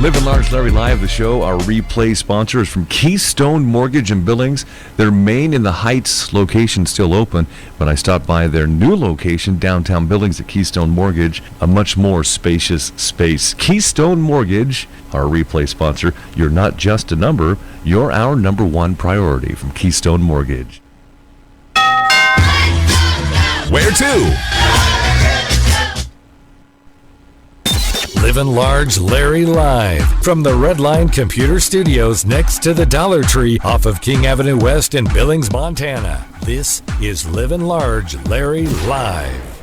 Livin Large Larry Live, the show. Our replay sponsor is from Keystone Mortgage in Billings. Their Main in the Heights location still open, but I stopped by their new location, downtown Billings at Keystone Mortgage, a much more spacious space. Keystone Mortgage, our replay sponsor. You're not just a number, you're our number one priority from Keystone Mortgage. Where to? Livin Large Larry Live from the Redline Computer Studios next to the Dollar Tree off of King Avenue West in Billings, Montana. This is Livin Large Larry Live.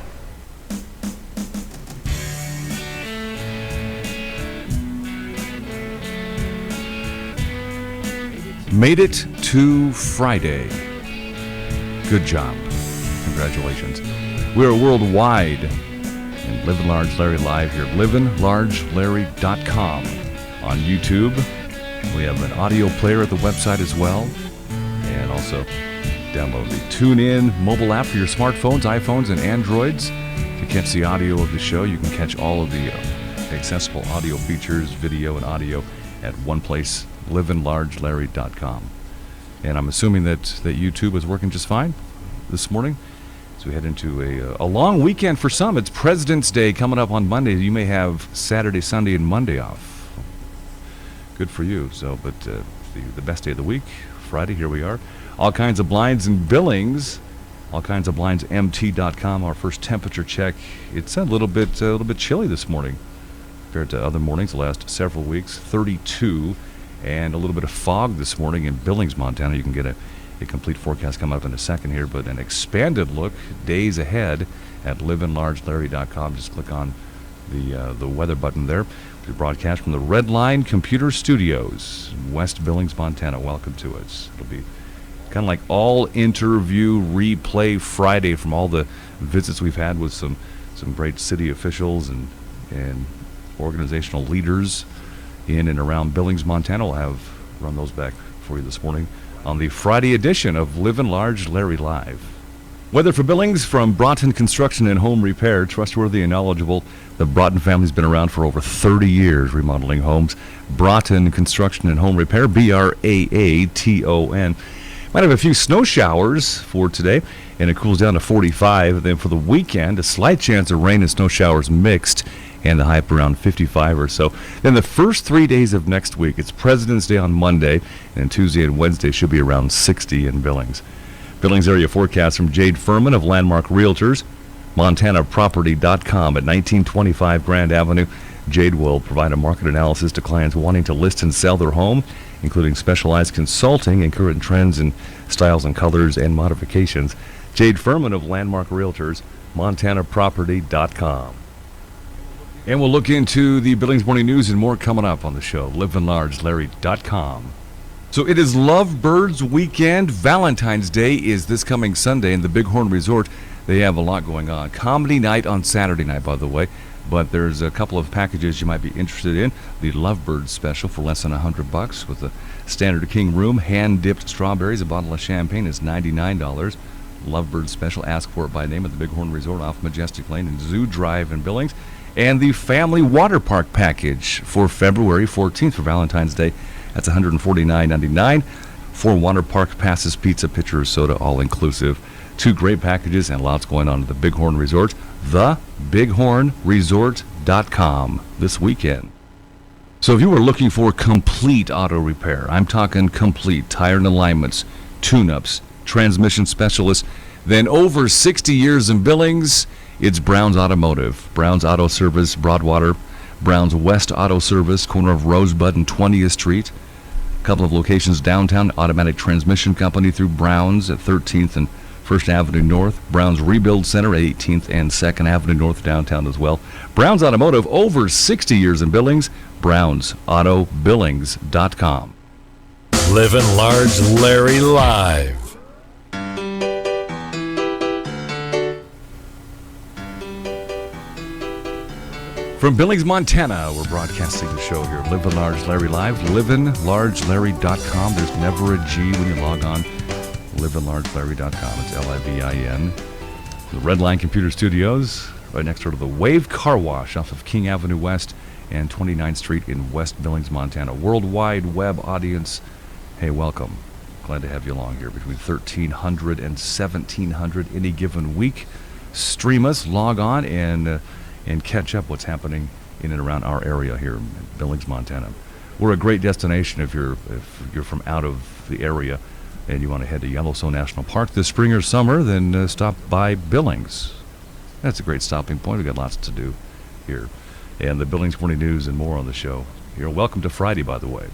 Made it to Friday. Good job. Congratulations. We're worldwide. And Livin Large Larry Live here, livinlargelarry.com. On YouTube, we have an audio player at the website as well. And also download the TuneIn mobile app for your smartphones, iPhones, and Androids. To catch the audio of the show, you can catch all of the accessible audio features, video and audio at one place, livinlargelarry.com. And I'm assuming that YouTube is working just fine this morning. So we head into a long weekend for some. It's President's Day coming up on Monday. You may have Saturday, Sunday, and Monday off. Good for you. So, but the best day of the week, Friday, here we are. All kinds of blinds in Billings. All kinds of blinds, mt.com. Our first temperature check. It's a little bit chilly this morning compared to other mornings the last several weeks. 32, and a little bit of fog this morning in Billings, Montana. You can get a complete forecast coming up in a second here, but an expanded look days ahead at livinlargelarry.com. Just click on the weather button there. We broadcast from the Redline Computer Studios in West Billings, Montana. Welcome to it. It'll be kind of like all interview replay Friday from all the visits we've had with some great city officials and organizational leaders in and around Billings, Montana. We'll have run those back for you this morning on the Friday edition of Livin Large Larry Live. Weather for Billings from Broughton Construction and Home Repair. Trustworthy and knowledgeable. The Broughton family's been around for over 30 years remodeling homes. Broughton Construction and Home Repair, Braaton. Might have a few snow showers for today, and it cools down to 45. And then for the weekend, a slight chance of rain and snow showers mixed, and the high up around 55 or so. Then the first 3 days of next week, it's President's Day on Monday, and Tuesday and Wednesday should be around 60 in Billings. Billings area forecast from Jade Furman of Landmark Realtors, MontanaProperty.com at 1925 Grand Avenue. Jade will provide a market analysis to clients wanting to list and sell their home, including specialized consulting and current trends in styles and colors and modifications. Jade Furman of Landmark Realtors, MontanaProperty.com. And we'll look into the Billings Morning News and more coming up on the show, livinlargelarry.com. So it is Lovebirds Weekend. Valentine's Day is this coming Sunday in the Bighorn Resort. They have a lot going on. Comedy night on Saturday night, by the way. But there's a couple of packages you might be interested in. The Lovebirds special for less than $100 with a standard king room, hand-dipped strawberries, a bottle of champagne is $99. Lovebirds special, ask for it by name at the Bighorn Resort off Majestic Lane and Zoo Drive in Billings. And the family water park package for February 14th for Valentine's Day. That's $149.99. 4 water park passes, pizza, pitcher, soda, all inclusive. 2 great packages and lots going on at the Bighorn Resort. TheBighornResort.com this weekend. So if you were looking for complete auto repair, I'm talking complete tire and alignments, tune-ups, transmission specialists, then over 60 years in Billings, it's Brown's Automotive. Brown's Auto Service, Broadwater. Brown's West Auto Service, corner of Rosebud and 20th Street. A couple of locations downtown. Automatic Transmission Company through Brown's at 13th and 1st Avenue North. Brown's Rebuild Center at 18th and 2nd Avenue North downtown as well. Brown's Automotive, over 60 years in Billings. BrownsAutoBillings.com. Livin Large Larry Live. From Billings, Montana, we're broadcasting the show here, Livin Large Larry Live, livinlargelarry.com. There's never a G when you log on, livinlargelarry.com. It's Livin. The Redline Computer Studios, right next door to the Wave Car Wash off of King Avenue West and 29th Street in West Billings, Montana. Worldwide web audience, hey, welcome. Glad to have you along here between 1,300 and 1,700 any given week. Stream us, log on, and catch up what's happening in and around our area here in Billings, Montana. We're a great destination if you're from out of the area and you want to head to Yellowstone National Park this spring or summer, then stop by Billings. That's a great stopping point. We've got lots to do here. And the Billings Morning News and more on the show. You're welcome to Friday, by the way.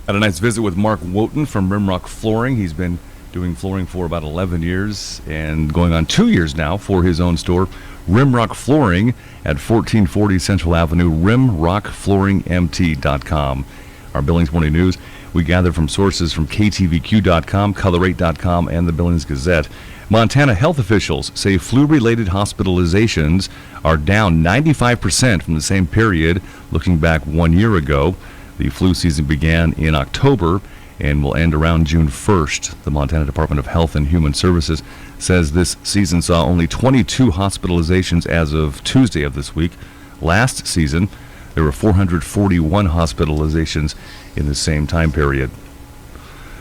Had a nice visit with Mark Wotan from Rimrock Flooring. He's been doing flooring for about 11 years and going on 2 years now for his own store, Rimrock Flooring at 1440 Central Avenue, rimrockflooringmt.com. Our Billings Morning News, we gather from sources from ktvq.com, color8.com, and the Billings Gazette. Montana health officials say flu-related hospitalizations are down 95% from the same period looking back 1 year ago. The flu season began in October and will end around June 1st. The Montana Department of Health and Human Services says this season saw only 22 hospitalizations as of Tuesday of this week. Last season, there were 441 hospitalizations in the same time period.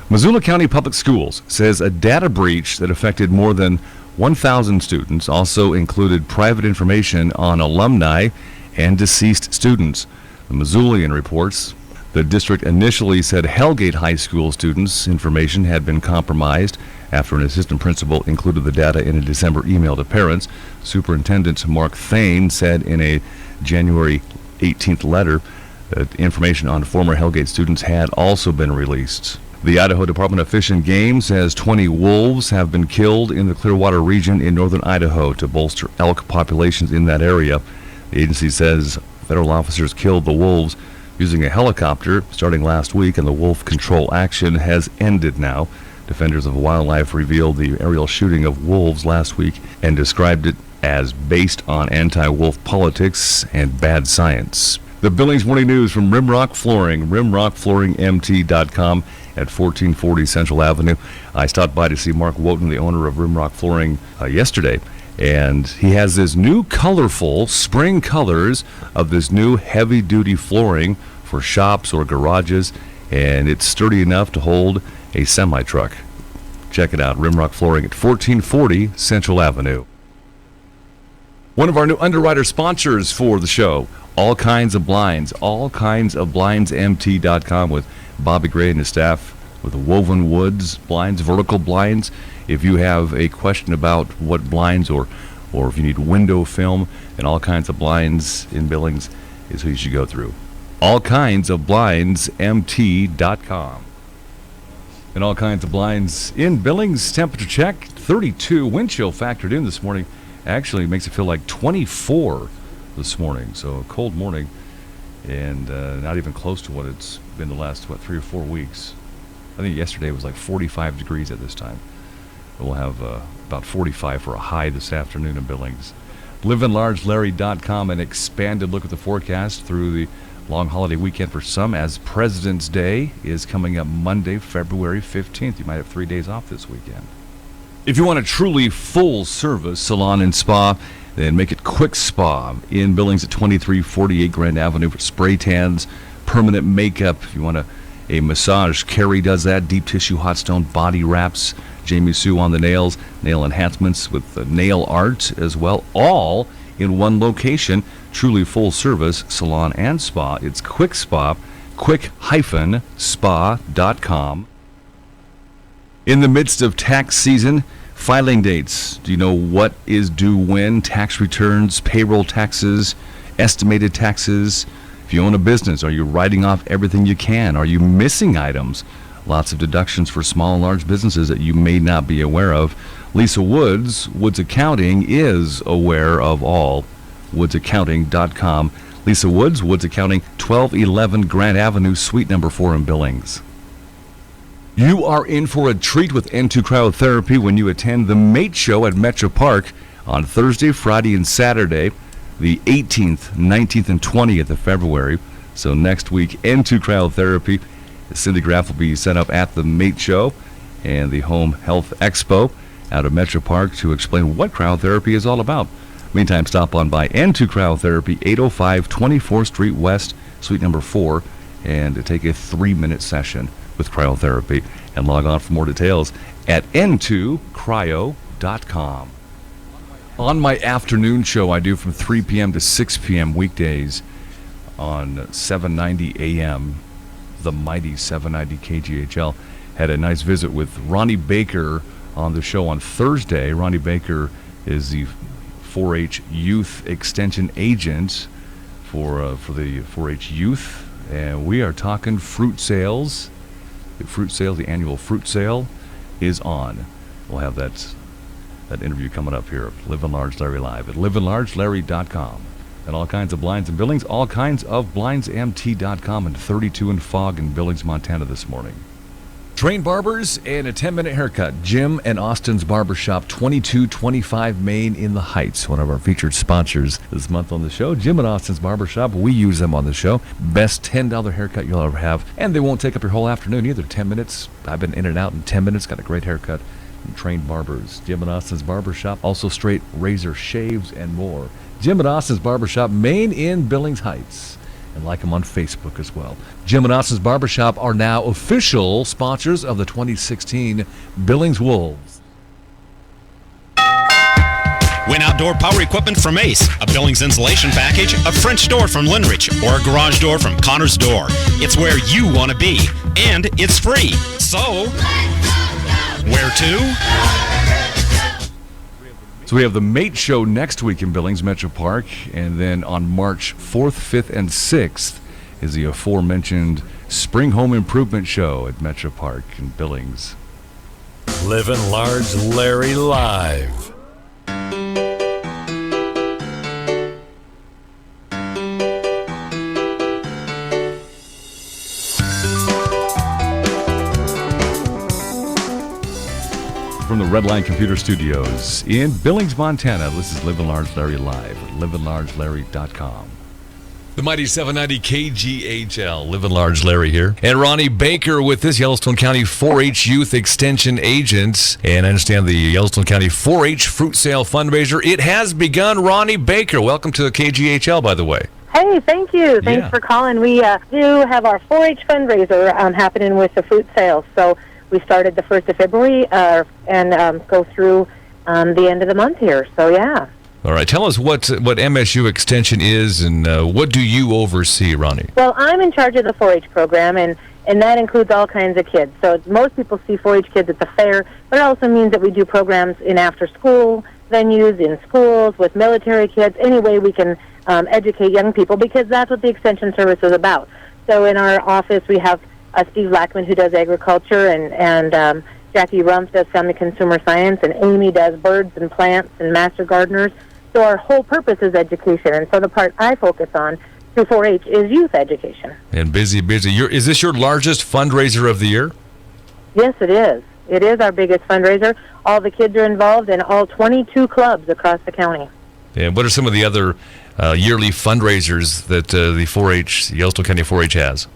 Missoula County Public Schools says a data breach that affected more than 1,000 students also included private information on alumni and deceased students. The Missoulian reports the district initially said Hellgate High School students' information had been compromised after an assistant principal included the data in a December email to parents. Superintendent Mark Thane said in a January 18th letter that information on former Hellgate students had also been released. The Idaho Department of Fish and Game says 20 wolves have been killed in the Clearwater region in northern Idaho to bolster elk populations in that area. The agency says federal officers killed the wolves using a helicopter starting last week, and the wolf control action has ended now. Defenders of Wildlife revealed the aerial shooting of wolves last week and described it as based on anti-wolf politics and bad science. The Billings Morning News from Rimrock Flooring, rimrockflooringmt.com at 1440 Central Avenue. I stopped by to see Mark Wotan, the owner of Rimrock Flooring, yesterday, and he has this new colorful spring colors of this new heavy-duty flooring for shops or garages, and it's sturdy enough to hold a semi-truck. Check it out, Rimrock Flooring at 1440 Central Avenue. One of our new underwriter sponsors for the show, All Kinds of Blinds, allkindsofblindsmt.com with Bobby Gray and his staff with woven woods, blinds, vertical blinds. If you have a question about what blinds or if you need window film, and All Kinds of Blinds in Billings is who you should go through. allkindsofblindsmt.com. And All Kinds of Blinds in Billings, temperature check, 32, wind chill factored in this morning. Actually makes it feel like 24 this morning, so a cold morning, and not even close to what it's been the last 3 or 4 weeks. I think yesterday was like 45 degrees at this time. We'll have about 45 for a high this afternoon in Billings. LivinLargeLarry.com, an expanded look at the forecast through the long holiday weekend for some, as President's Day is coming up Monday, February 15th. You might have 3 days off this weekend. If you want a truly full-service salon and spa, then make it Quick Spa in Billings at 2348 Grand Avenue for spray tans, permanent makeup. If you want a massage, Carrie does that. Deep tissue, hot stone, body wraps. Jamie Sue on the nails, nail enhancements with nail art as well, all in one location. Truly full-service salon and spa. It's Quick Spa, quick-spa.com. In the midst of tax season, filing dates. Do you know what is due when? Tax returns, payroll taxes, estimated taxes. If you own a business, are you writing off everything you can? Are you missing items? Lots of deductions for small and large businesses that you may not be aware of. Lisa Woods Accounting, is aware of all. woodsaccounting.com. Lisa Woods Accounting, 1211 Grant Avenue, Suite number 4 in Billings. You are in for a treat with N2 Cryotherapy when you attend the Mate Show at Metro Park on Thursday, Friday, and Saturday, the 18th, 19th, and 20th of February. So next week, N2 Cryotherapy. Cindy Graff will be set up at the Mate Show and the Home Health Expo out of Metro Park to explain what cryotherapy is all about. Meantime, stop on by N2 Cryotherapy, 805 24th Street West, suite number 4, and take a 3-minute session with cryotherapy. And log on for more details at n2cryo.com. On my afternoon show I do from 3 p.m. to 6 p.m. weekdays on 790 a.m., the mighty 790 KGHL. Had a nice visit with Ronnie Baker on the show on Thursday. Ronnie Baker is the 4-H Youth Extension Agent for the 4-H Youth. And we are talking fruit sales. The annual fruit sale is on. We'll have that interview coming up here. Livin Large Larry Live at livinlargelarry.com. And all kinds of blinds and Billings, all kinds of blindsmt.com, and 32 in fog in Billings, Montana this morning. Trained barbers and a 10-minute haircut. Jim and Austin's Barbershop, 2225 Main in the Heights. One of our featured sponsors this month on the show. Jim and Austin's Barbershop. We use them on the show. Best $10 haircut you'll ever have. And they won't take up your whole afternoon either. 10 minutes. I've been in and out in 10 minutes. Got a great haircut from trained barbers. Jim and Austin's Barbershop. Also straight razor shaves and more. Jim and Austin's Barbershop, Main in Billings Heights. And like them on Facebook as well. Jim and Austin's Barbershop are now official sponsors of the 2016 Billings Wolves. Win outdoor power equipment from Ace, a Billings insulation package, a French door from Linrich, or a garage door from Connor's Door. It's where you want to be, and it's free. So, where to? So we have the Mate Show next week in Billings Metro Park, and then on March 4th, 5th, and 6th is the aforementioned Spring Home Improvement Show at Metro Park in Billings. Livin Large Larry Live. From the Redline Computer Studios in Billings, Montana, this is Livin Large Larry Live at livinlargelarry.com. The mighty 790 KGHL, Livin Large Larry here. And Ronnie Baker with this Yellowstone County 4-H Youth Extension Agents. And I understand the Yellowstone County 4-H Fruit Sale fundraiser. It has begun. Ronnie Baker, welcome to the KGHL, by the way. Hey, thank you. Thanks for calling. We do have our 4-H fundraiser happening with the fruit sales. So we started the 1st of February and go through the end of the month here. So, yeah. All right. Tell us what MSU Extension is and what do you oversee, Ronnie? Well, I'm in charge of the 4-H program, and that includes all kinds of kids. So most people see 4-H kids at the fair, but it also means that we do programs in after-school venues, in schools, with military kids, any way we can educate young people, because that's what the Extension Service is about. So in our office, we have Steve Lackman, who does agriculture, and Jackie Rumpf does family consumer science, and Amy does birds and plants and master gardeners. So our whole purpose is education, and so the part I focus on through 4-H is youth education. And busy. Is this your largest fundraiser of the year? Yes, it is. It is our biggest fundraiser. All the kids are involved in all 22 clubs across the county. And what are some of the other yearly fundraisers that the 4-H, Yellowstone County 4-H has?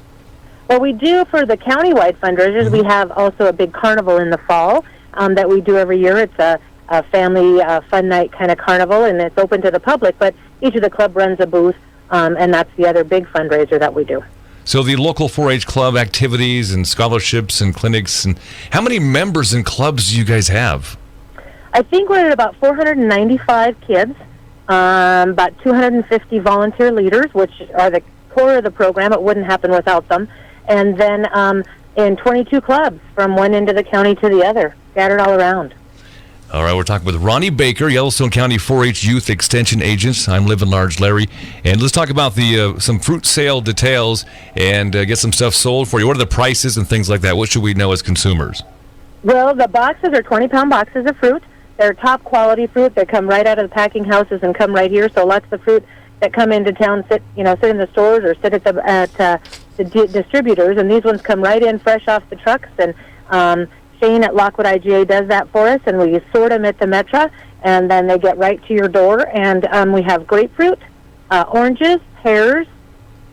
Well, we do for the countywide fundraisers. We have also a big carnival in the fall that we do every year. It's a family fun night kind of carnival, and it's open to the public, but each of the club runs a booth, and that's the other big fundraiser that we do. So the local 4-H club activities and scholarships and clinics, and how many members and clubs do you guys have? I think we're at about 495 kids, about 250 volunteer leaders, which are the core of the program. It wouldn't happen without them. And then in 22 clubs from one end of the county to the other, scattered all around. All right, we're talking with Ronnie Baker, Yellowstone County 4-H Youth Extension Agents. I'm Livin Large Larry. And let's talk about the some fruit sale details and get some stuff sold for you. What are the prices and things like that? What should we know as consumers? Well, the boxes are 20-pound boxes of fruit. They're top quality fruit. They come right out of the packing houses and come right here. So lots of fruit that come into town sit in the stores or sit at the distributors, and these ones come right in fresh off the trucks, and Shane at Lockwood IGA does that for us, and we sort them at the Metra, and then they get right to your door. And we have grapefruit, oranges, pears,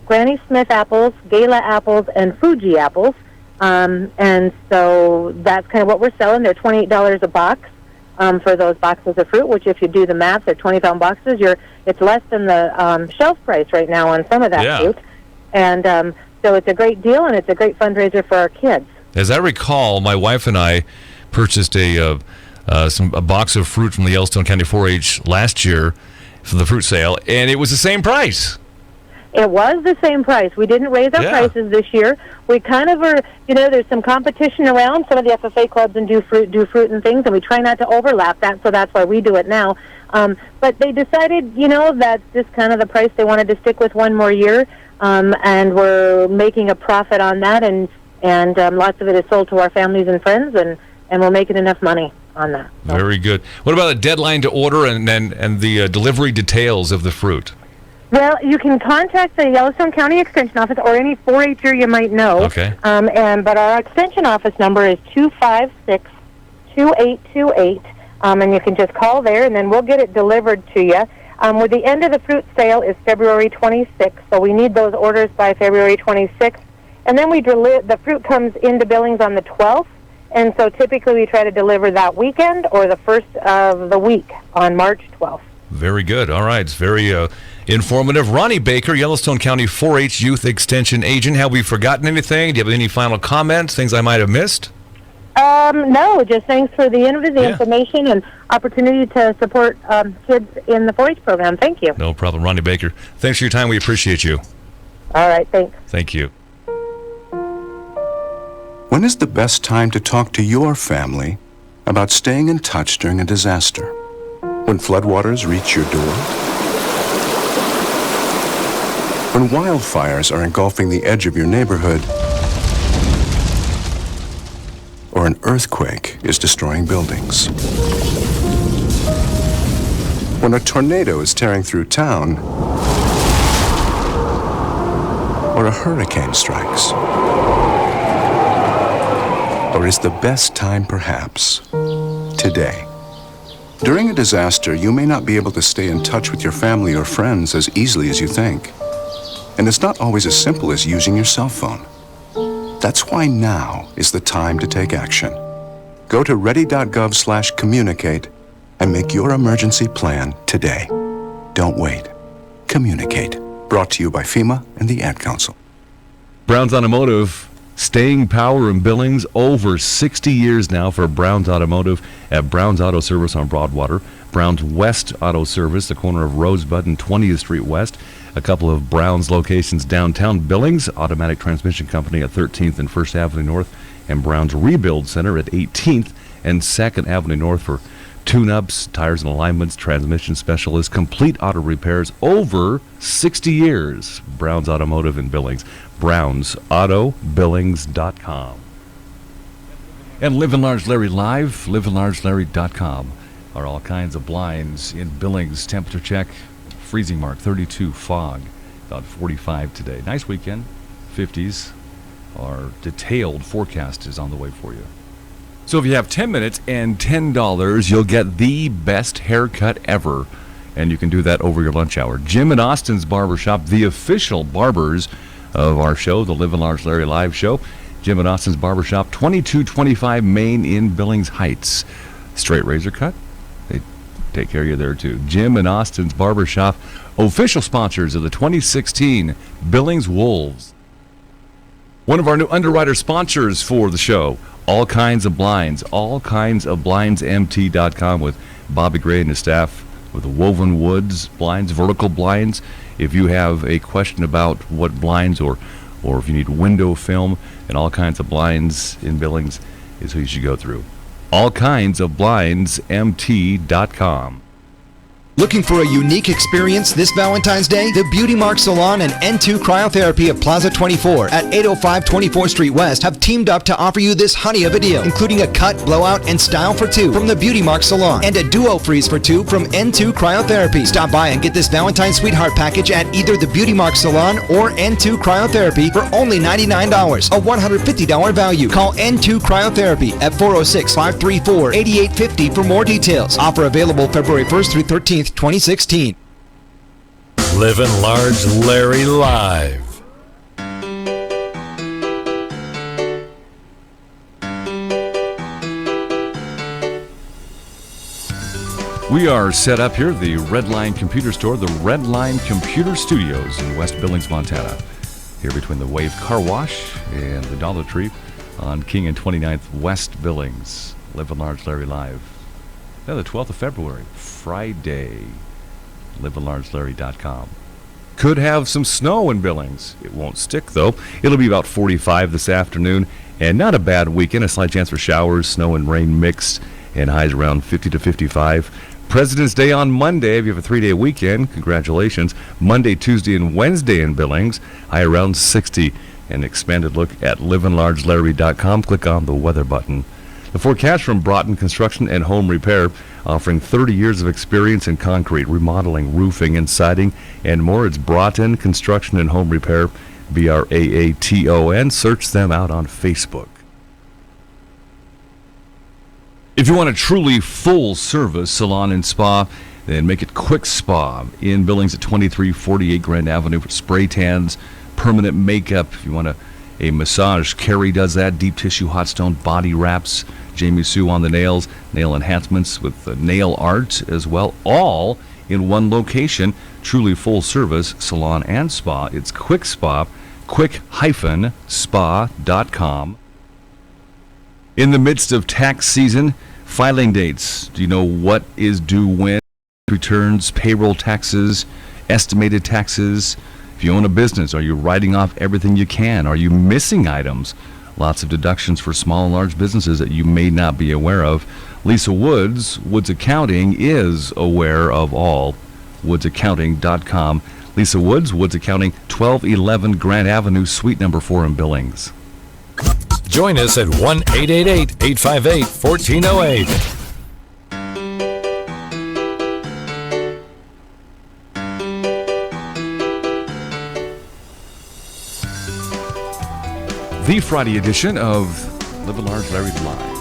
Granny Smith apples, Gala apples, and Fuji apples, and so that's kind of what we're selling. They're $28 a box. for those boxes of fruit, which if you do the math, they're 20-pound boxes. It's less than the shelf price right now on some of that fruit. And so it's a great deal, and it's a great fundraiser for our kids. As I recall, my wife and I purchased a box of fruit from the Yellowstone County 4-H last year for the fruit sale, and it was the same price. It was the same price. We didn't raise our prices this year. We kind of are, there's some competition around some of the FFA clubs and do fruit and things, and we try not to overlap that, so that's why we do it now. But they decided, that's just kind of the price they wanted to stick with one more year, and we're making a profit on that, and lots of it is sold to our families and friends, and we're making enough money on that. So. Very good. What about a deadline to order and the delivery details of the fruit? Well, you can contact the Yellowstone County Extension Office or any 4-H'er you might know. Okay. But our Extension Office number is 256-2828, and you can just call there, and then we'll get it delivered to you. With the end of the fruit sale is February 26th, so we need those orders by February 26th. And then the fruit comes into Billings on the 12th, and so typically we try to deliver that weekend or the first of the week on March 12th. Very good. All right. It's very informative. Ronnie Baker, Yellowstone County 4-H Youth Extension Agent. Have we forgotten anything? Do you have any final comments, things I might have missed? No, just thanks for the information and opportunity to support kids in the 4-H program. Thank you. No problem. Ronnie Baker, thanks for your time. We appreciate you. All right. Thanks. Thank you. When is the best time to talk to your family about staying in touch during a disaster? When floodwaters reach your door? When wildfires are engulfing the edge of your neighborhood? Or an earthquake is destroying buildings? When a tornado is tearing through town? Or a hurricane strikes? Or is the best time perhaps today? During a disaster, you may not be able to stay in touch with your family or friends as easily as you think. And it's not always as simple as using your cell phone. That's why now is the time to take action. Go to ready.gov/communicate and make your emergency plan today. Don't wait. Communicate. Brought to you by FEMA and the Ad Council. Brown's Automotive, staying power in Billings over 60 years now for Brown's Automotive at Brown's Auto Service on Broadwater. Brown's West Auto Service, the corner of Rosebud and 20th Street West. A couple of Brown's locations downtown Billings, Automatic Transmission Company at 13th and 1st Avenue North, and Brown's Rebuild Center at 18th and 2nd Avenue North for tune-ups, tires and alignments, transmission specialists, complete auto repairs over 60 years. Brown's Automotive in Billings. BrownsAutoBillings.com. And Livin Large Larry Live, livinlargelarry.com, are all kinds of blinds in Billings. Temperature check, freezing mark, 32, fog, about 45 today. Nice weekend, 50s. Our detailed forecast is on the way for you. So if you have 10 minutes and $10, you'll get the best haircut ever. And you can do that over your lunch hour. Jim and Austin's Barbershop, the official barbers of our show, the Livin Large Larry Live show. Jim and Austin's Barbershop, 2225 Main in Billings Heights. Straight razor cut, they take care of you there too. Jim and Austin's Barbershop, official sponsors of the 2016 Billings Wolves. One of our new underwriter sponsors for the show, All Kinds of Blinds, allkindsofblindsmt.com with Bobby Gray and his staff with the woven woods blinds, vertical blinds. If you have a question about what blinds or if you need window film, and All Kinds of Blinds in Billings is who you should go through. allkindsofblindsmt.com. Looking for a unique experience this Valentine's Day? The Beauty Mark Salon and N2 Cryotherapy of Plaza 24 at 805 24th Street West have teamed up to offer you this honey of a deal, including a cut, blowout, and style for two from the Beauty Mark Salon and a duo freeze for two from N2 Cryotherapy. Stop by and get this Valentine's Sweetheart package at either the Beauty Mark Salon or N2 Cryotherapy for only $99, a $150 value. Call N2 Cryotherapy at 406-534-8850 for more details. Offer available February 1st through 13th, 2016. Livin Large Larry Live. We are set up here at the Redline Computer Store, the Redline Computer Studios in West Billings, Montana. Here between the Wave Car Wash and the Dollar Tree on King and 29th West Billings. Livin Large Larry Live. Now the 12th of February, Friday. LivinLargeLarry.com. Could have some snow in Billings. It won't stick, though. It'll be about 45 this afternoon, and not a bad weekend. A slight chance for showers, snow and rain mixed, and highs around 50 to 55. President's Day on Monday. If you have a 3-day weekend, congratulations. Monday, Tuesday, and Wednesday in Billings, high around 60. An expanded look at LivinLargeLarry.com. Click on the weather button. The forecast from Broughton Construction and Home Repair, offering 30 years of experience in concrete, remodeling, roofing, and siding, and more. It's Broughton Construction and Home Repair, Bratton. Search them out on Facebook. If you want a truly full-service salon and spa, then make it Quick Spa in Billings at 2348 Grand Avenue for spray tans, permanent makeup. If you want a massage, Carrie does that. Deep tissue, hot stone, body wraps. Jamie Sue on the nails, nail enhancements with nail art as well, all in one location. Truly full-service salon and spa. It's Quick Spa, quick-spa.com. In the midst of tax season, filing dates. Do you know what is due when? Returns, payroll taxes, estimated taxes. If you own a business, are you writing off everything you can? Are you missing items? Lots of deductions for small and large businesses that you may not be aware of. Lisa Woods Accounting, is aware of all. WoodsAccounting.com. Lisa Woods Accounting, 1211 Grant Avenue, Suite number 4 in Billings. Join us at 1-888-858-1408. The Friday edition of Livin Large Larry Live.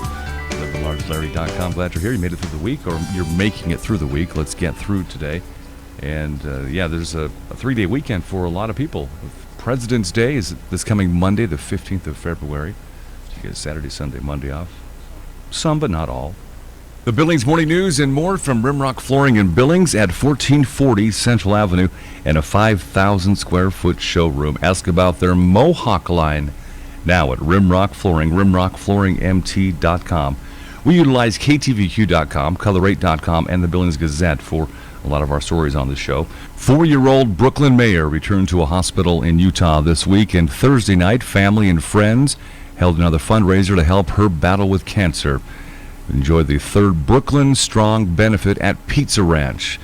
LivinLargeLarry.com. Glad you're here. You made it through the week, or you're making it through the week. Let's get through today. And there's a 3-day weekend for a lot of people. President's Day is this coming Monday, the 15th of February. So you get Saturday, Sunday, Monday off. Some, but not all. The Billings Morning News and more from Rimrock Flooring in Billings at 1440 Central Avenue and a 5,000 square foot showroom. Ask about their Mohawk line now at Rimrock Flooring, RimrockFlooringMT.com. We utilize KTVQ.com, Color8.com, and the Billings Gazette for a lot of our stories on the show. 4-year-old Brooklyn Mayer returned to a hospital in Utah this week, and Thursday night, family and friends held another fundraiser to help her battle with cancer. Enjoy the third Brooklyn Strong benefit at Pizza Ranch.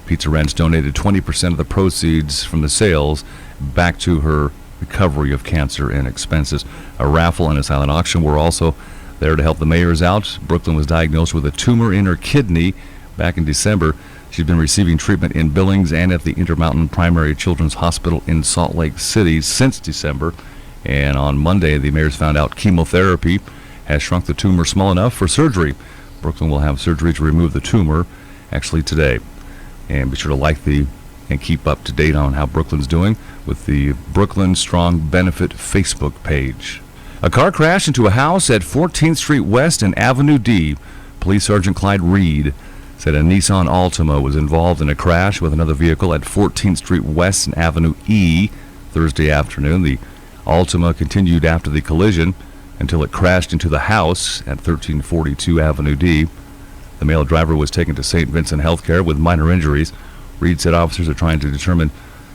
Pizza Ranch donated 20% of the proceeds from the sales back to her recovery of cancer and expenses. A raffle and a silent auction were also there to help the Mayers out. Brooklyn was diagnosed with a tumor in her kidney back in December. She's been receiving treatment in Billings and at the Intermountain Primary Children's Hospital in Salt Lake City since December. And on Monday, the Mayers found out chemotherapy has shrunk the tumor small enough for surgery. Brooklyn will have surgery to remove the tumor actually today. And be sure to like and keep up to date on how Brooklyn's doing with the Brooklyn Strong Benefit Facebook page. A car crashed into a house at 14th Street West and Avenue D. Police Sergeant Clyde Reed said a Nissan Altima was involved in a crash with another vehicle at 14th Street West and Avenue E Thursday afternoon. The Altima continued after the collision until it crashed into the house at 1342 Avenue D. The male driver was taken to St. Vincent Healthcare with minor injuries. Reed said officers are trying to determine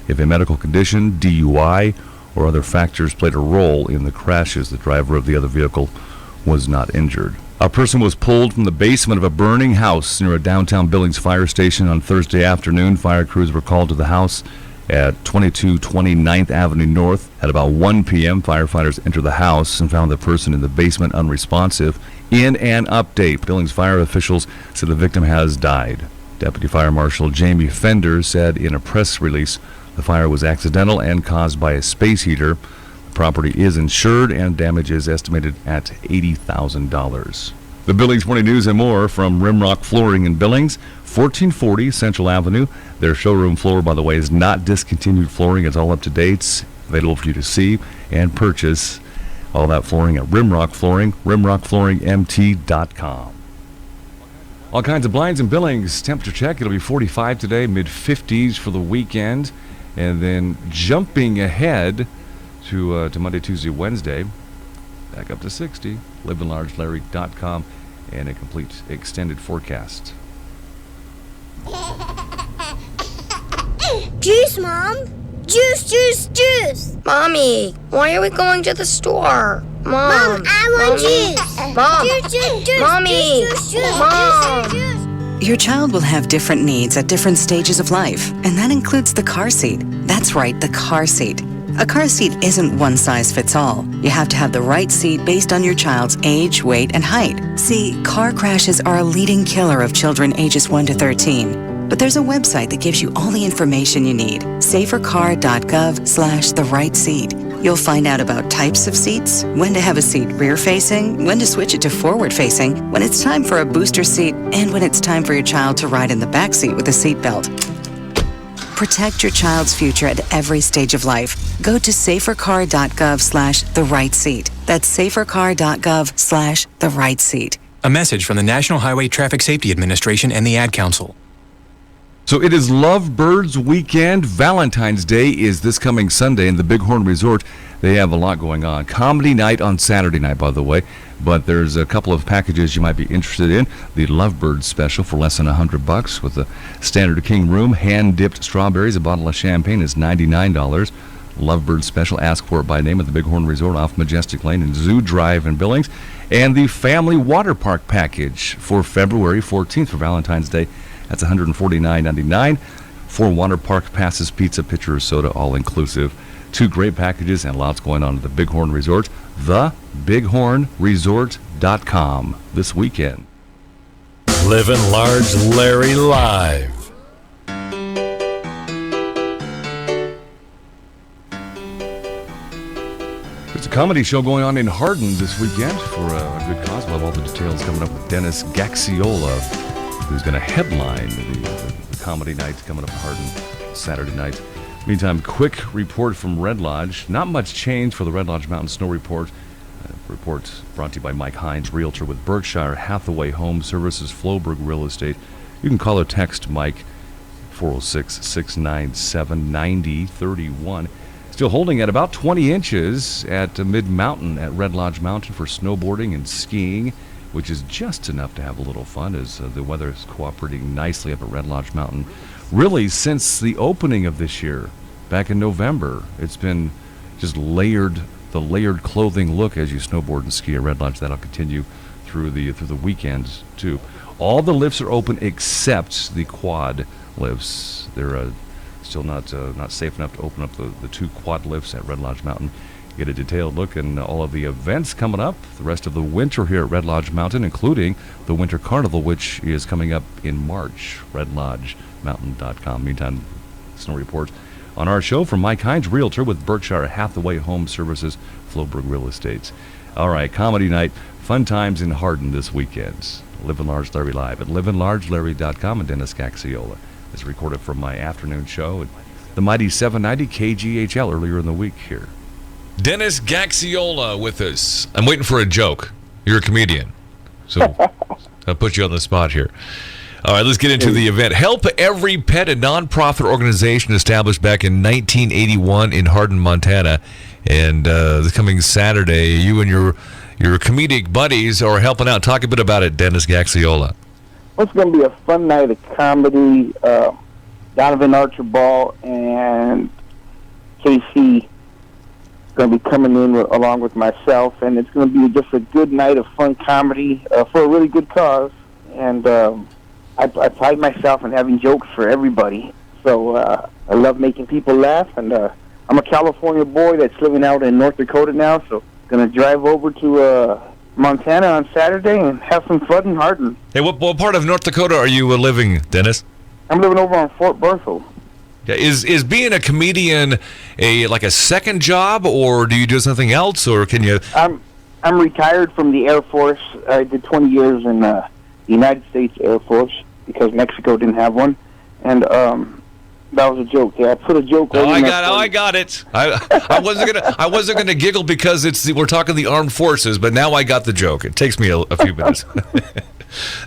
if a medical condition, DUI, or other factors played a role in the crashes. The driver of the other vehicle was not injured. A person was pulled from the basement of a burning house near a downtown Billings fire station on Thursday afternoon. Fire crews were called to the house at 2229th Avenue North. At about 1 p.m., firefighters entered the house and found the person in the basement unresponsive. In an update, Billings fire officials said the victim has died. Deputy Fire Marshal Jamie Fender said in a press release the fire was accidental and caused by a space heater. The property is insured and damage is estimated at $80,000. The Billings Morning News and more from Rimrock Flooring in Billings, 1440 Central Avenue. Their showroom floor, by the way, is not discontinued flooring. It's all up to date. It's available for you to see and purchase. All that flooring at Rimrock Flooring, RimrockFlooringMT.com. All kinds of blinds and Billings. Temperature check. It'll be 45 today, mid-50s for the weekend. And then jumping ahead to Monday, Tuesday, Wednesday, back up to 60. LivinLargeLarry.com and a complete extended forecast. Juice, Mom. Juice. Mommy, why are we going to the store? Mom, I want juice. Mom. Juice. Mommy. Mom. Juice. Your child will have different needs at different stages of life, and that includes the car seat. That's right, the car seat. A car seat isn't one size fits all. You have to have the right seat based on your child's age, weight, and height. See, car crashes are a leading killer of children ages 1 to 13. But there's a website that gives you all the information you need, safercar.gov/the right seat. You'll find out about types of seats, when to have a seat rear-facing, when to switch it to forward-facing, when it's time for a booster seat, and when it's time for your child to ride in the back seat with a seatbelt. Protect your child's future at every stage of life. Go to safercar.gov/the right seat. That's safercar.gov/the right seat. A message from the National Highway Traffic Safety Administration and the Ad Council. So it is Lovebirds weekend. Valentine's Day is this coming Sunday in the Bighorn Resort. They have a lot going on. Comedy night on Saturday night, by the way. But there's a couple of packages you might be interested in. The Lovebirds special for less than $100 with the Standard King Room. Hand-dipped strawberries. A bottle of champagne is $99. Lovebirds special. Ask for it by name at the Bighorn Resort off Majestic Lane and Zoo Drive in Billings. And the Family Water Park package for February 14th for Valentine's Day. That's $149.99. 4 water park passes, pizza, pitcher of soda, all inclusive. 2 great packages and lots going on at the Bighorn Resort. TheBighornResort.com this weekend. Livin' Large Larry Live. There's a comedy show going on in Hardin this weekend for a good cause. We'll have all the details coming up with Dennis Gaxiola, who's going to headline the comedy night coming up in Hardin Saturday night. Meantime, quick report from Red Lodge. Not much change for the Red Lodge Mountain Snow Report. Report brought to you by Mike Hines, Realtor with Berkshire Hathaway Home Services, Floburg Real Estate. You can call or text Mike, 406-697-9031. Still holding at about 20 inches at Mid-Mountain at Red Lodge Mountain for snowboarding and skiing, which is just enough to have a little fun as the weather is cooperating nicely up at Red Lodge Mountain. Really, since the opening of this year, back in November, it's been just the layered clothing look as you snowboard and ski at Red Lodge. That'll continue through the weekends, too. All the lifts are open except the quad lifts. They're still not safe enough to open up the 2 quad lifts at Red Lodge Mountain. Get a detailed look and all of the events coming up the rest of the winter here at Red Lodge Mountain, including the Winter Carnival, which is coming up in March. RedLodgeMountain.com. Meantime, snow report on our show from Mike Hines, Realtor with Berkshire Hathaway Home Services, Floburg Real Estate. All right, comedy night, fun times in Hardin this weekend. Livin' Large Larry Live at LivinLargeLarry.com, and Dennis Gaxiola is recorded from my afternoon show at the mighty 790 KGHL earlier in the week here. Dennis Gaxiola with us. I'm waiting for a joke. You're a comedian, so I'll put you on the spot here. All right, let's get into the event. Help Every Pet, a nonprofit organization established back in 1981 in Hardin, Montana. And this coming Saturday, you and your comedic buddies are helping out. Talk a bit about it, Dennis Gaxiola. Well, it's going to be a fun night of comedy. Donovan Archibald and Casey going to be coming in along with myself, and it's going to be just a good night of fun comedy for a really good cause. And I pride myself in having jokes for everybody. So I love making people laugh, and I'm a California boy that's living out in North Dakota now, so going to drive over to Montana on Saturday and have some fun in Hardin. Hey, what part of North Dakota are you living, Dennis? I'm living over on Fort Berthold. Yeah, is being a comedian like a second job, or do you do something else, or can you? I'm retired from the Air Force. I did 20 years in the United States Air Force because Mexico didn't have one, and that was a joke. Yeah, I put a joke. I got it. I wasn't gonna giggle because we're talking the armed forces, but now I got the joke. It takes me a few minutes.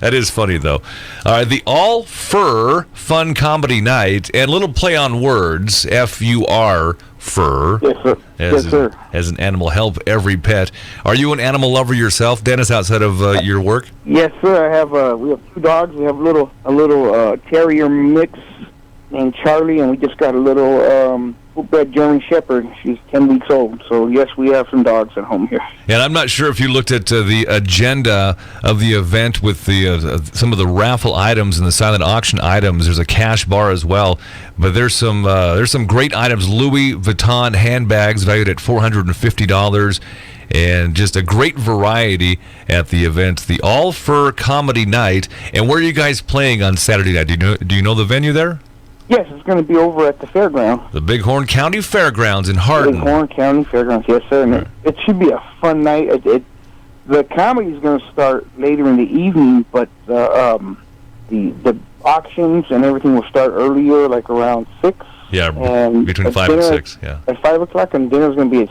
That is funny, though. All right, the All Fur Fun Comedy Night, and a little play on words, F-U-R, fur. Yes, sir. Yes, sir. As an animal, help every pet. Are you an animal lover yourself, Dennis, outside of your work? Yes, sir. We have 2 dogs. We have a little terrier mix named Charlie, and we just got a little full-bred German Shepherd. She's 10 weeks old. So, yes, we have some dogs at home here. And I'm not sure if you looked at the agenda of the event with the some of the raffle items and the silent auction items. There's a cash bar as well, but there's some great items. Louis Vuitton handbags valued at $450, and just a great variety at the event. The All Fur Comedy Night. And where are you guys playing on Saturday night? Do you know the venue there? Yes, it's going to be over at the fairground. The Bighorn County Fairgrounds in Hardin. Bighorn County Fairgrounds, yes, sir. And it should be a fun night. The comedy is going to start later in the evening, but the auctions and everything will start earlier, like around 6. Yeah, and between 5 and 6. Yeah, at 5 o'clock, and dinner's going to be at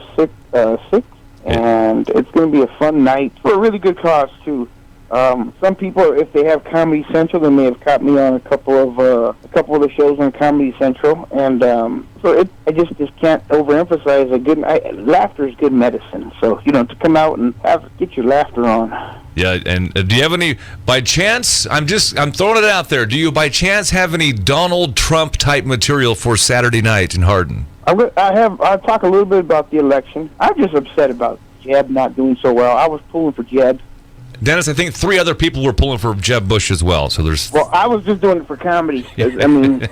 6. And it's going to be a fun night for a really good cause too. Some people, if they have Comedy Central, they may have caught me on a couple of the shows on Comedy Central, and so I just can't overemphasize a good laughter is good medicine. So to come out and get your laughter on. Yeah, and do you have any, by chance? I'm throwing it out there. Do you by chance have any Donald Trump type material for Saturday night in Hardin? I'll talk a little bit about the election. I'm just upset about Jeb not doing so well. I was pulling for Jeb. Dennis, I think 3 other people were pulling for Jeb Bush as well. So there's. Well, I was just doing it for comedy. I mean,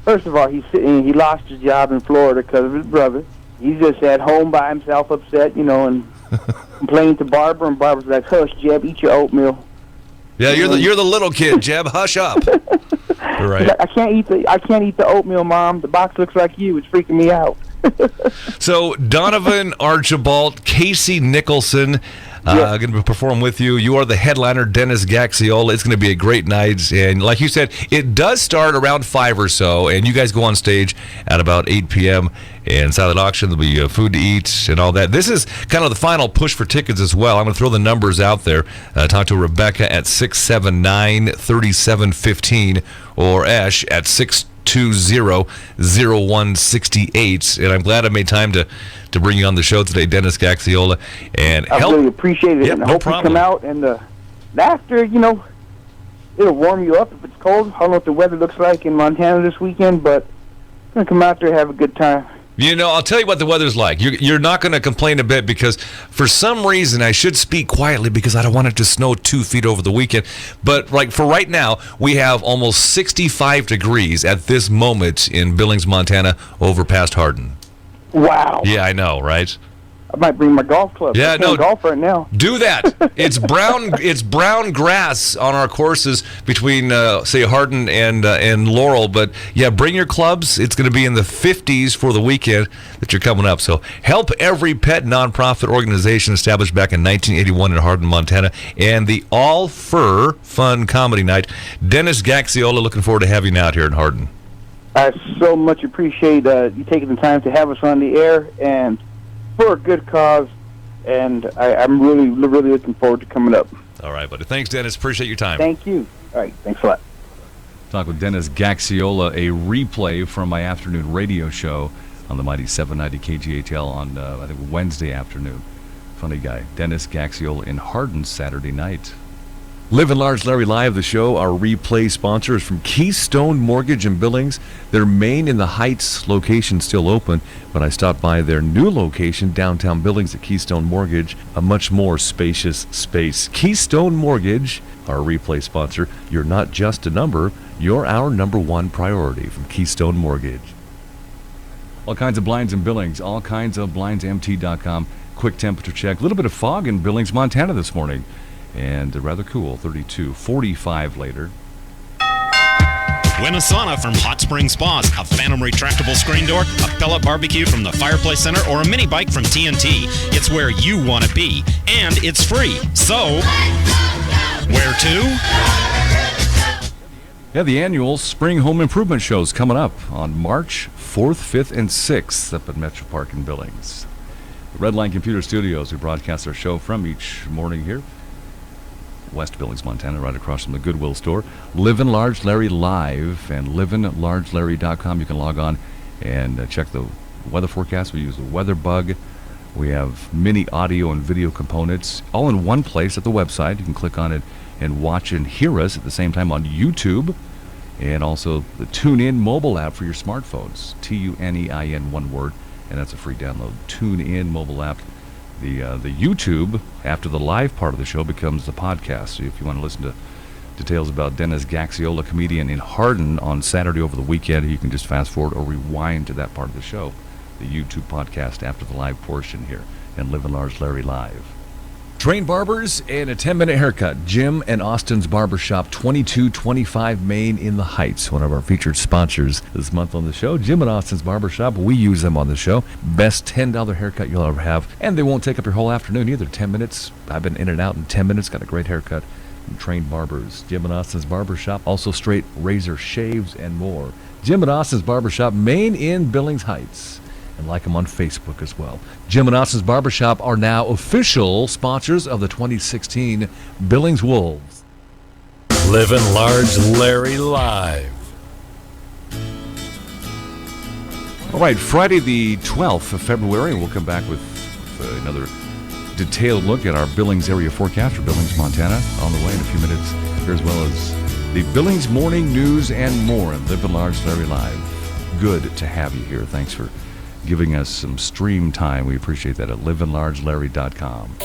first of all, he lost his job in Florida because of his brother. He's just at home by himself, upset, and complaining to Barbara, and Barbara's like, "Hush, Jeb, eat your oatmeal." Yeah, you're the little kid, Jeb. Hush up. Right. I can't eat the oatmeal, Mom. The box looks like you. It's freaking me out. So Donovan Archibald, Casey Nicholson, going to perform with you. You are the headliner, Dennis Gaxiola. It's going to be a great night, and like you said, it does start around 5 or so, and you guys go on stage at about 8 p.m. and silent auction. There'll be food to eat and all that. This is kind of the final push for tickets as well. I'm going to throw the numbers out there. Talk to Rebecca at 679-3715 or Ash at 620-0168. And I'm glad I made time to bring you on the show today, Dennis Gaxiola. And I really appreciate it. And I hope you come out, and the laughter, it'll warm you up if it's cold. I don't know what the weather looks like in Montana this weekend, but I'm going to come out there and have a good time. I'll tell you what the weather's like. You're not going to complain a bit because for some reason, I should speak quietly because I don't want it to snow 2 feet over the weekend. But for right now, we have almost 65 degrees at this moment in Billings, Montana, over past Hardin. Wow. Yeah, I know, right? I might bring my golf club. Yeah, no, golf right now. Do that. It's brown grass on our courses between say Hardin and Laurel, but yeah, bring your clubs. It's going to be in the 50s for the weekend that you're coming up. So Help Every Pet nonprofit organization established back in 1981 in Hardin, Montana, and the All Fur Fun Comedy Night. Dennis Gaxiola, looking forward to having you out here in Hardin. I so much appreciate you taking the time to have us on the air and for a good cause, and I'm really, really looking forward to coming up. All right, buddy. Thanks, Dennis. Appreciate your time. Thank you. All right, thanks a lot. Talk with Dennis Gaxiola, a replay from my afternoon radio show on the mighty 790 KGHL on, I think, Wednesday afternoon. Funny guy. Dennis Gaxiola in Hardin Saturday night. Livin Large, Larry Live, the show. Our replay sponsor is from Keystone Mortgage in Billings. Their Main in the Heights location still open, but I stopped by their new location, downtown Billings at Keystone Mortgage, a much more spacious space. Keystone Mortgage, our replay sponsor. You're not just a number, you're our number one priority from Keystone Mortgage. All kinds of blinds in Billings, all kinds of blindsmt.com. Quick temperature check. A little bit of fog in Billings, Montana this morning. And rather cool, 32, 45 later. Win a sauna from Hot Spring Spas, a Phantom retractable screen door, a pellet barbecue from the Fireplace Center, or a mini bike from TNT. It's where you want to be, and it's free. So, where to? Yeah, the annual Spring Home Improvement Show is coming up on March 4th, 5th, and 6th up at Metro Park in Billings. The Redline Computer Studios, we broadcast our show from each morning here. West Billings, Montana, right across from the Goodwill store. Livin Large Larry Live and livinlargelarry.com. You can log on and check the weather forecast. We use the Weather Bug. We have many audio and video components all in one place at the website. You can click on it and watch and hear us at the same time on YouTube, and also the TuneIn mobile app for your smartphones. TuneIn, one word, and that's a free download. TuneIn mobile app. The YouTube, after the live part of the show, becomes the podcast. So if you want to listen to details about Dennis Gaxiola, comedian in Hardin, on Saturday over the weekend, you can just fast forward or rewind to that part of the show, the YouTube podcast after the live portion here, and Livin Large Larry Live. Trained barbers and a 10-minute haircut. Jim and Austin's Barbershop, 2225 Main in the Heights, one of our featured sponsors this month on the show. Jim and Austin's Barbershop, we use them on the show. Best $10 haircut you'll ever have, and they won't take up your whole afternoon either. 10 minutes. I've been in and out in 10 minutes. Got a great haircut from Trained Barbers. Jim and Austin's Barbershop, also straight razor shaves and more. Jim and Austin's Barbershop, Main in Billings Heights. And like them on Facebook as well. Jim and Austin's Barbershop are now official sponsors of the 2016 Billings Wolves. Livin Large Larry Live. All right, Friday the 12th of February, and we'll come back with another detailed look at our Billings area forecast for Billings, Montana, on the way in a few minutes here, as well as the Billings Morning News and more and Livin Large Larry Live. Good to have you here. Thanks for giving us some stream time. We appreciate that at livinlargelarry.com.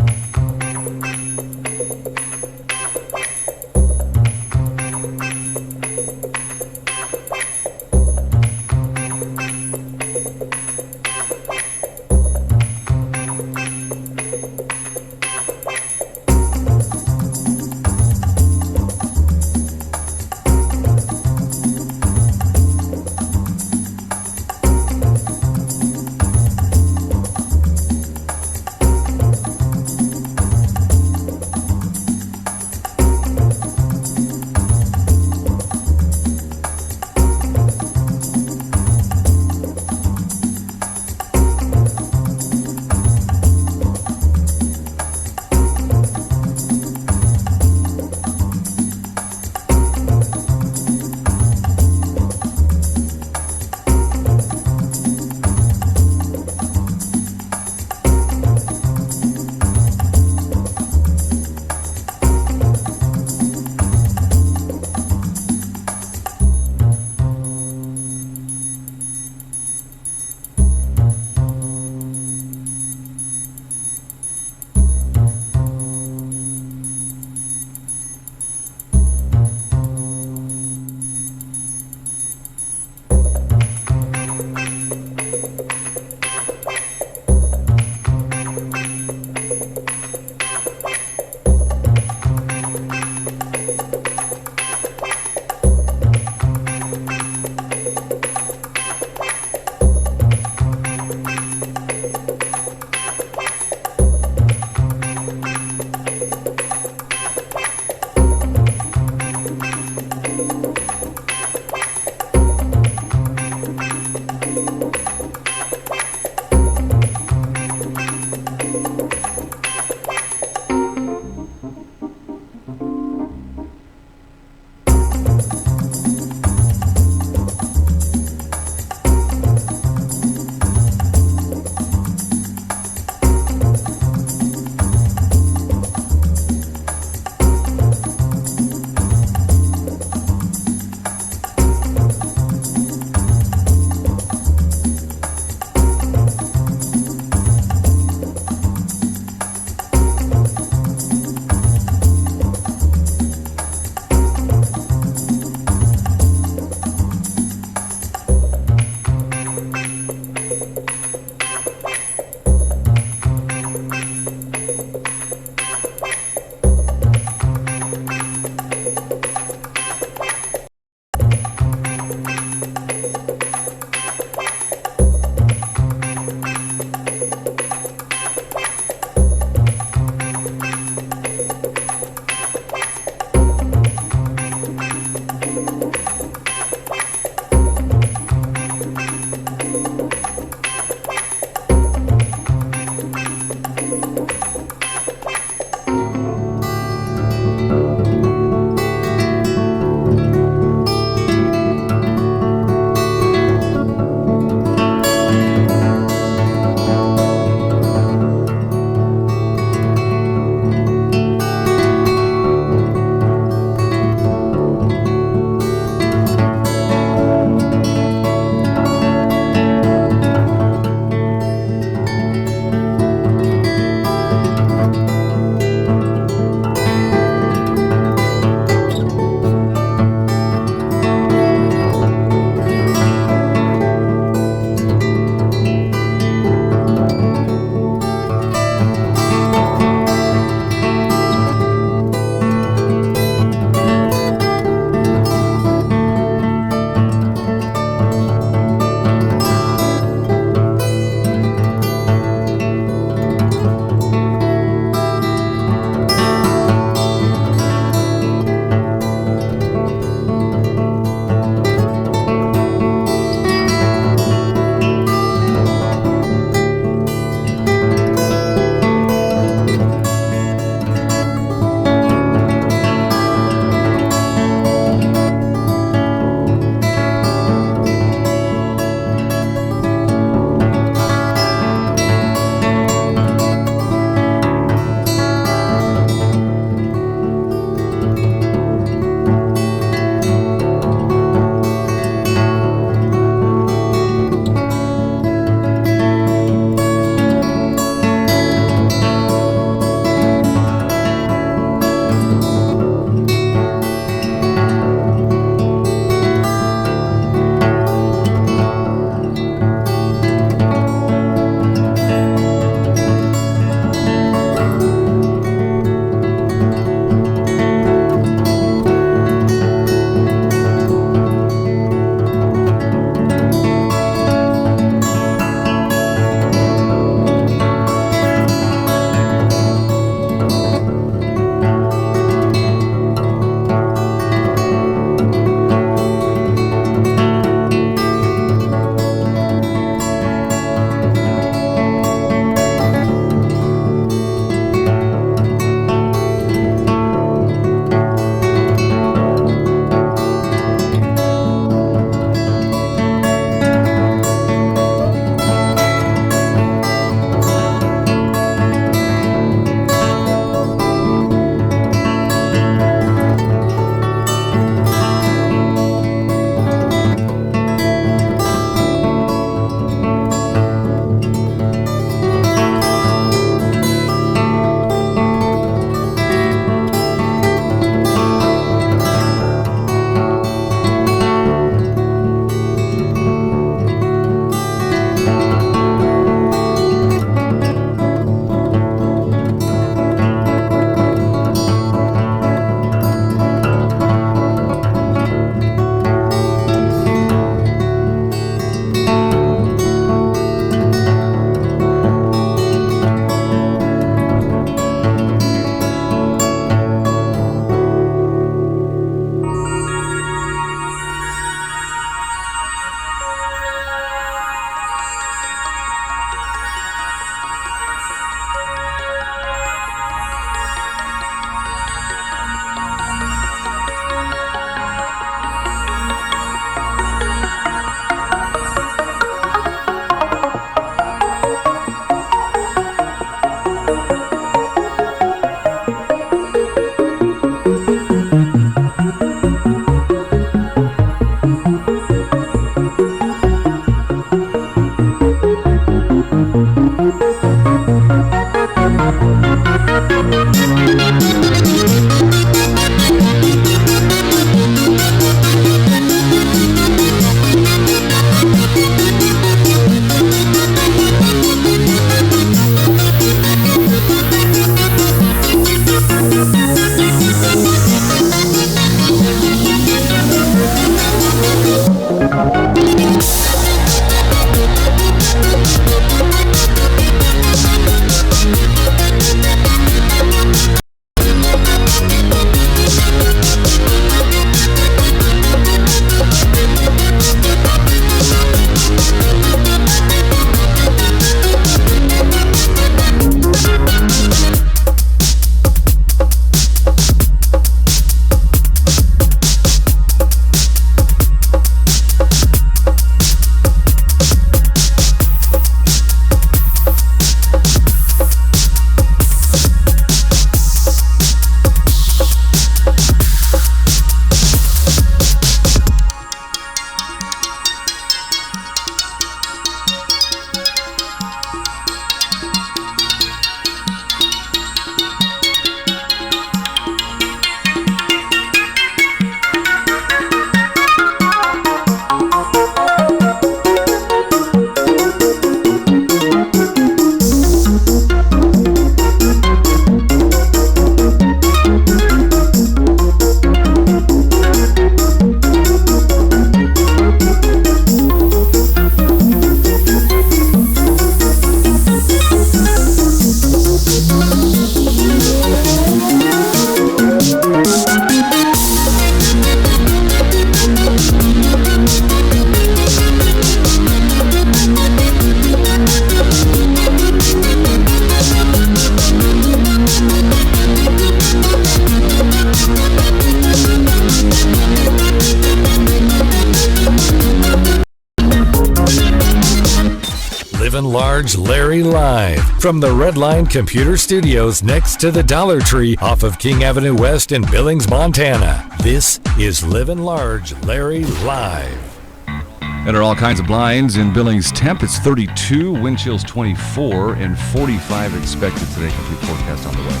Large, Larry live from the Redline Computer Studios next to the Dollar Tree off of King Avenue West in Billings, Montana. This is Livin Large, Larry live. And there are all kinds of blinds in Billings. Temp, it's 32, wind chills 24, and 45 expected today. Complete forecast on the way.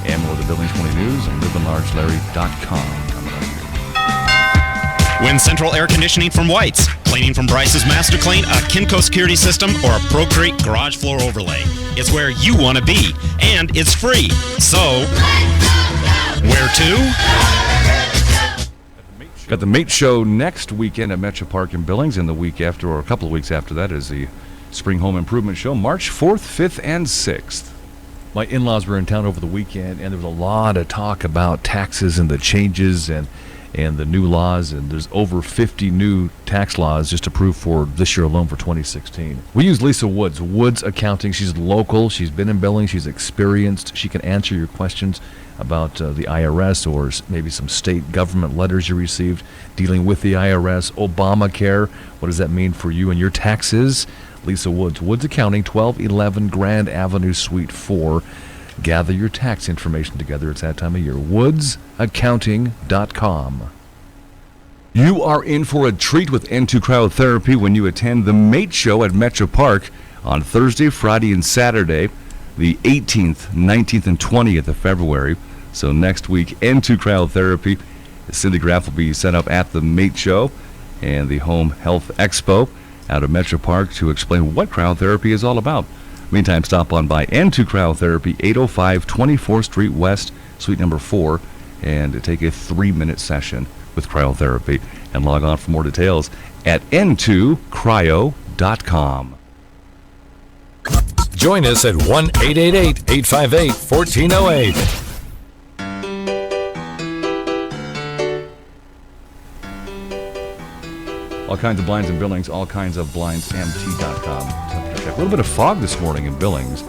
And more of the Billings Morning News on livinlargelarry.com coming up here. Win central air conditioning from White's, cleaning from Bryce's Master Clean, a Kinco security system, or a Procrete garage floor overlay. It's where you want to be, and it's free. So, where to? Got the Mate Show next weekend at Metro Park in Billings, and the week after, or a couple of weeks after that, is the Spring Home Improvement Show, March 4th, 5th, and 6th. My in-laws were in town over the weekend, and there was a lot of talk about taxes and the changes and the new laws, and there's over 50 new tax laws just approved for this year alone for 2016. We use Lisa Woods Accounting. She's local. She's been in Billings. She's experienced. She can answer your questions about the IRS or maybe some state government letters you received dealing with the IRS, Obamacare. What does that mean for you and your taxes? Lisa Woods Accounting, 1211 Grand Avenue, Suite 4. Gather your tax information together. It's that time of year. woodsaccounting.com. You are in for a treat with N2 Cryotherapy when you attend the Mate Show at Metro Park on Thursday, Friday, and Saturday, the 18th, 19th, and 20th of February. So next week, N2 Cryotherapy. The Cindygraph will be set up at the Mate Show and the Home Health Expo out of Metro Park to explain what cryotherapy is all about. Meantime, stop on by N2 Cryotherapy, 805 24th Street West, Suite number 4, and take a 3-minute session with cryotherapy. And log on for more details at n2cryo.com. Join us at 1-888-858-1408. All kinds of blinds in Billings, all kinds of blindsmt.com. Temperature check. A little bit of fog this morning in Billings.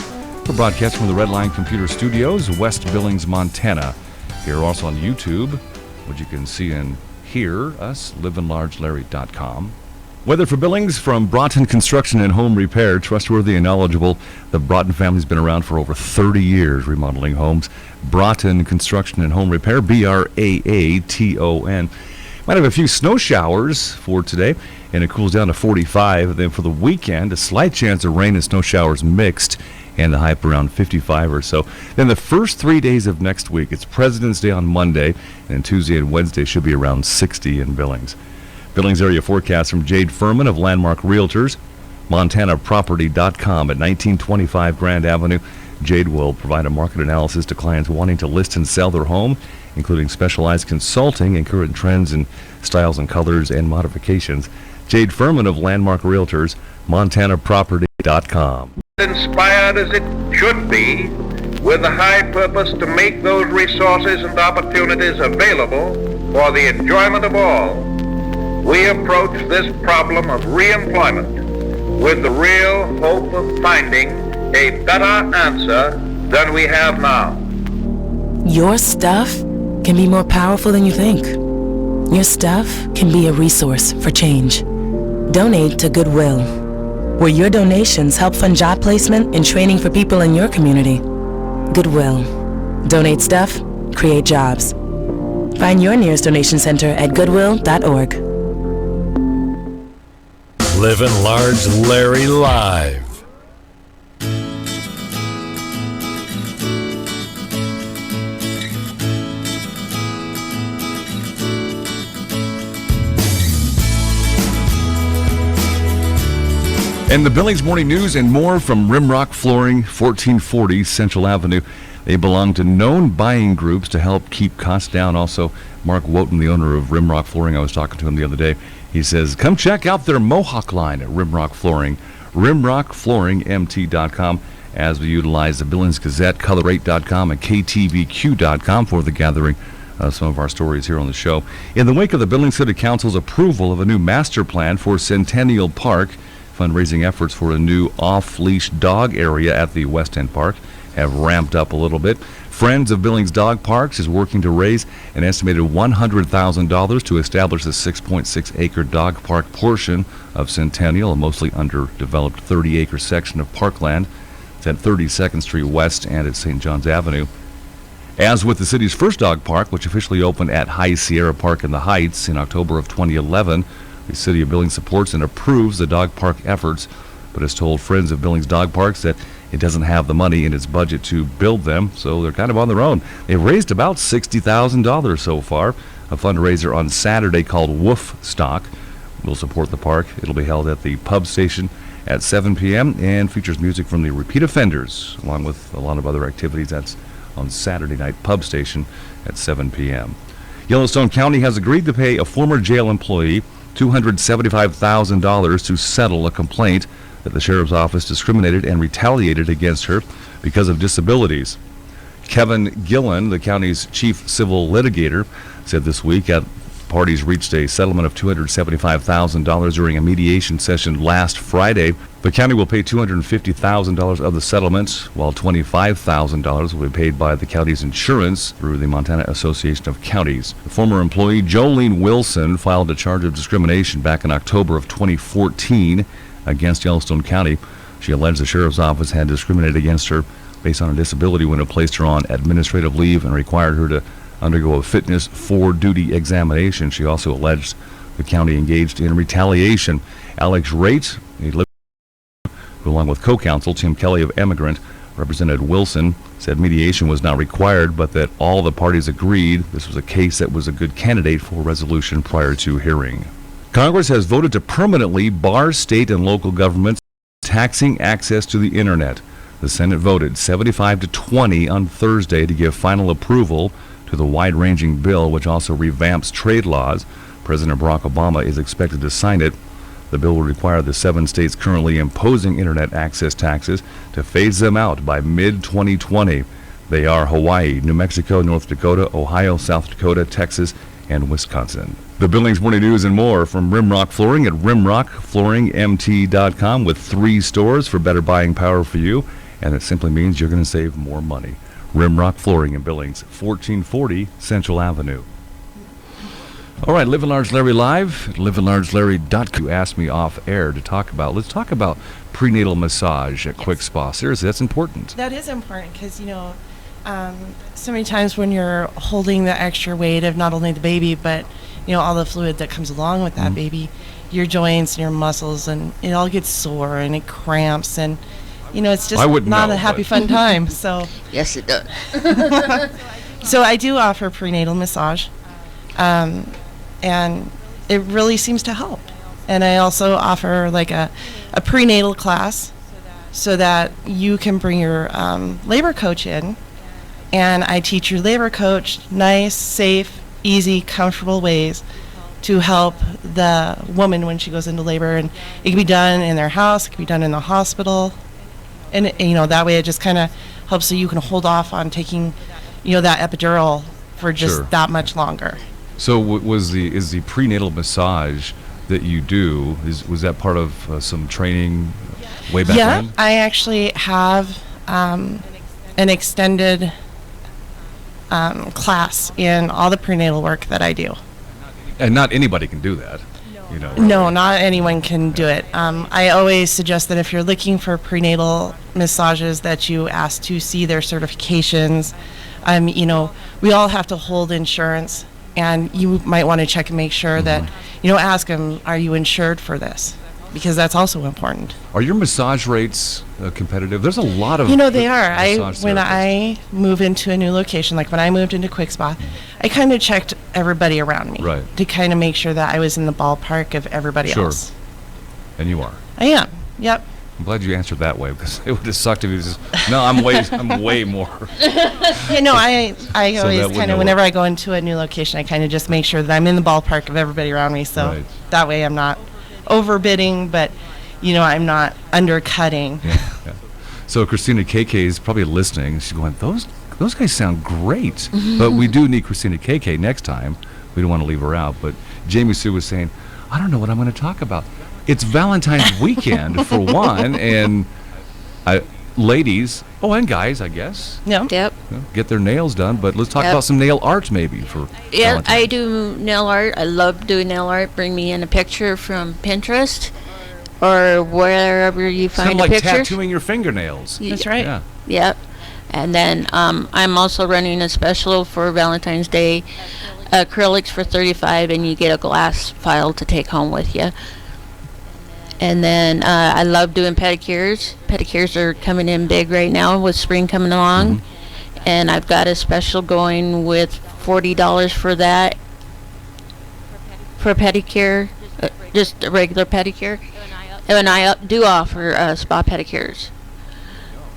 We're broadcasting from the Redline Computer Studios, West Billings, Montana. Here also on YouTube, which you can see and hear us, livinlargelarry.com. Weather for Billings from Broughton Construction and Home Repair, trustworthy and knowledgeable. The Broughton family's been around for over 30 years remodeling homes. Broughton Construction and Home Repair, BRAATON. Might have a few snow showers for today, and it cools down to 45. Then for the weekend, a slight chance of rain and snow showers mixed, and the high up around 55 or so. Then the first 3 days of next week, it's President's Day on Monday, and Tuesday and Wednesday should be around 60 in Billings. Billings area forecast from Jade Furman of Landmark Realtors, MontanaProperty.com at 1925 Grand Avenue. Jade will provide a market analysis to clients wanting to list and sell their home, including specialized consulting and current trends in styles and colors and modifications. Jade Furman of Landmark Realtors, MontanaProperty.com. Inspired as it should be, with the high purpose to make those resources and opportunities available for the enjoyment of all, we approach this problem of reemployment with the real hope of finding a better answer than we have now. Your stuff can be more powerful than you think. Your stuff can be a resource for change. Donate to Goodwill, where your donations help fund job placement and training for people in your community. Goodwill. Donate stuff, create jobs. Find your nearest donation center at goodwill.org. Livin Large, Larry live. And the Billings Morning News and more from Rimrock Flooring, 1440 Central Avenue. They belong to known buying groups to help keep costs down. Also, Mark Wotan, the owner of Rimrock Flooring, I was talking to him the other day. He says, come check out their Mohawk line at Rimrock Flooring, rimrockflooringmt.com, as we utilize the Billings Gazette, color8.com, and ktvq.com for the gathering of some of our stories here on the show. In the wake of the Billings City Council's approval of a new master plan for Centennial Park, fundraising efforts for a new off-leash dog area at the West End Park have ramped up a little bit. Friends of Billings Dog Parks is working to raise an estimated $100,000 to establish the 6.6-acre dog park portion of Centennial, a mostly underdeveloped 30-acre section of parkland. It's at 32nd Street West and at St. John's Avenue. As with the city's first dog park, which officially opened at High Sierra Park in the Heights in October of 2011, the City of Billings supports and approves the dog park efforts, but has told Friends of Billings Dog Parks that it doesn't have the money in its budget to build them, so they're kind of on their own. They've raised about $60,000 so far. A fundraiser on Saturday called Woof Stock will support the park. It'll be held at the pub station at 7 p.m. and features music from the Repeat Offenders, along with a lot of other activities. That's on Saturday night, pub station at 7 p.m. Yellowstone County has agreed to pay a former jail employee $275,000 to settle a complaint that the sheriff's office discriminated and retaliated against her because of disabilities. Kevin Gillen, the county's chief civil litigator, said this week that parties reached a settlement of $275,000 during a mediation session last Friday. The county will pay $250,000 of the settlement, while $25,000 will be paid by the county's insurance through the Montana Association of Counties. The former employee, Jolene Wilson, filed a charge of discrimination back in October of 2014 against Yellowstone County. She alleged the sheriff's office had discriminated against her based on a disability when it placed her on administrative leave and required her to undergo a fitness for duty examination. She also alleged the county engaged in retaliation. Alex Raitt, who along with co-counsel Tim Kelly of Emigrant represented Wilson, said mediation was not required, but that all the parties agreed this was a case that was a good candidate for resolution prior to hearing. Congress has voted to permanently bar state and local governments taxing access to the internet. The Senate voted 75-20 on Thursday to give final approval to the wide-ranging bill, which also revamps trade laws. President Barack Obama is expected to sign it. The bill will require the 7 states currently imposing internet access taxes to phase them out by mid-2020. They are Hawaii, New Mexico, North Dakota, Ohio, South Dakota, Texas, and Wisconsin. The Billings Morning News and more from Rimrock Flooring at rimrockflooringmt.com, with 3 stores for better buying power for you, and it simply means you're going to save more money. Rimrock Flooring in Billings, 1440 Central Avenue. All right, Livin Large Larry live at livinlargelarry.com. You asked me off air to talk about, let's talk about prenatal massage at Quick Spa. Seriously, that's important. That is important because, so many times when you're holding the extra weight of not only the baby, but, all the fluid that comes along with that baby, your joints and your muscles, and it all gets sore and it cramps, and it's just not a happy, fun time. So yes, it does. So I do offer prenatal massage, and it really seems to help. And I also offer like a prenatal class so that you can bring your labor coach in, and I teach your labor coach nice, safe, easy, comfortable ways to help the woman when she goes into labor. And it can be done in their house, it can be done in the hospital. And that way it just kind of helps so you can hold off on taking, that epidural for just that much longer. So is the prenatal massage that you do, was that part of some training way back when? Yeah, I actually have an extended class in all the prenatal work that I do. And not anybody can do that. No, not anyone can do it. I always suggest that if you're looking for prenatal massages that you ask to see their certifications. We all have to hold insurance, and you might want to check and make sure that, ask them, are you insured for this? Because that's also important. Are your massage rates competitive? There's a lot of they are. When I move into a new location, like when I moved into Quick Spa, I kind of checked everybody around me to kind of make sure that I was in the ballpark of everybody else. And you are. I am. Yep. I'm glad you answered that way, because it would have sucked if you just I'm way more. I always kind of, whenever I go into a new location, I kind of just make sure that I'm in the ballpark of everybody around me, so that way I'm not overbidding, but I'm not undercutting. Yeah. So Christina KK is probably listening. She's going, those guys sound great, but we do need Christina KK next time. We don't want to leave her out. But Jamie Sue was saying, I don't know what I'm going to talk about. It's Valentine's weekend for one, and ladies, and guys, I guess. Yep. Get their nails done, but let's talk about some nail art maybe for Valentine's. I do nail art. I love doing nail art. Bring me in a picture from Pinterest, or wherever you find Kind a of like picture. tattooing your fingernails. That's right. Yeah. Yep. And then I'm also running a special for Valentine's Day, acrylics for $35, and you get a glass file to take home with you. And then I love doing pedicures. Pedicures are coming in big right now with spring coming along. Mm-hmm. And I've got a special going with $40 for that, for pedicure, just a regular pedicure. And I do offer spa pedicures.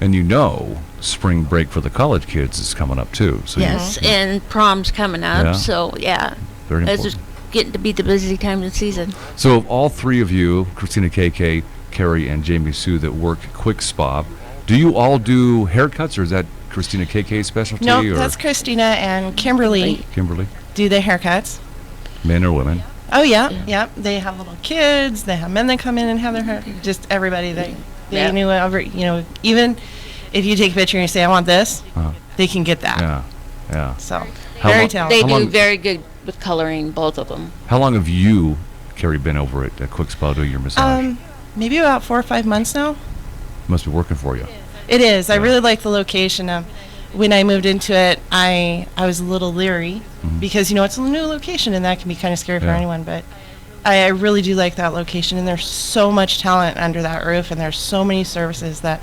And you know, spring break for the college kids is coming up too. So Yes, and prom's coming up, Yeah. so yeah. Very It's important. just getting to be the busy time of the season. So of all three of you, Christina KK, Carrie, and Jamie Sue, that work Quick Spa, do you all do haircuts, or is that Christina KK's specialty? No, or that's Christina and Kimberly Kimberly? do the haircuts. Men or women? Oh yeah, yep. They have little kids. They have men that come in and have their hair. Just everybody. They Yep. knew every. You know, even if you take a picture and you say I want this, they can get that. Yeah, yeah. So How very long- talented. They How do long- very good with coloring, both of them. How long have you, Carrie, been over at Quick Spa doing your massage? Maybe about 4 or 5 months now. Must be working for you. It is. I really like the location. When I moved into it, I was a little leery because, you know, it's a new location and that can be kind of scary for Yeah. anyone. But I really do like that location, and there's so much talent under that roof, and there's so many services that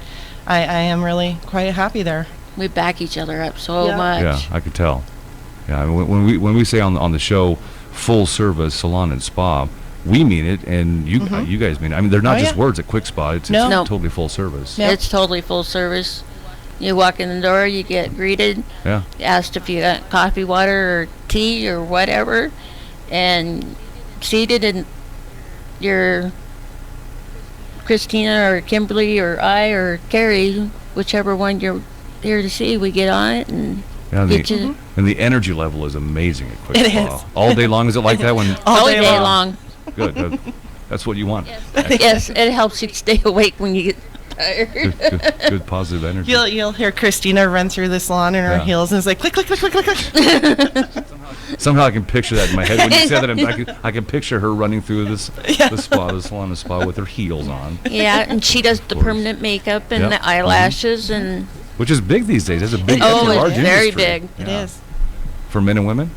I am really quite happy there. We back each other up so Yeah. much. Yeah, I could tell. Yeah, I mean, when we say on the show full service salon and spa, we mean it, and you guys mean it. I mean, they're not Oh, just yeah. words at Quick Spa. It's No. totally full service. Yeah. It's totally full service. You walk in the door, you get greeted, Yeah. asked if you got coffee, water, or tea, or whatever, and seated in your Christina or Kimberly or I or Carrie, whichever one you're here to see, we get on it and Yeah, get you. and the energy level is amazing at Quick It Spa. is. All day long, is it like that? When All day long. Good, good. That's what you want. Yes, it helps you stay awake when you get tired. Good positive energy. You'll hear Christina run through the salon in her Yeah. heels, and it's like click, click, click, click, click, click. Somehow I can picture that in my head. When you said that, I can picture her running through the salon and spa with her heels on. Yeah, and she does the permanent makeup and Yep. the eyelashes and Which is big these days. It's a big, Oh, that's a large it's very industry. big. It Yeah. is. For men and women?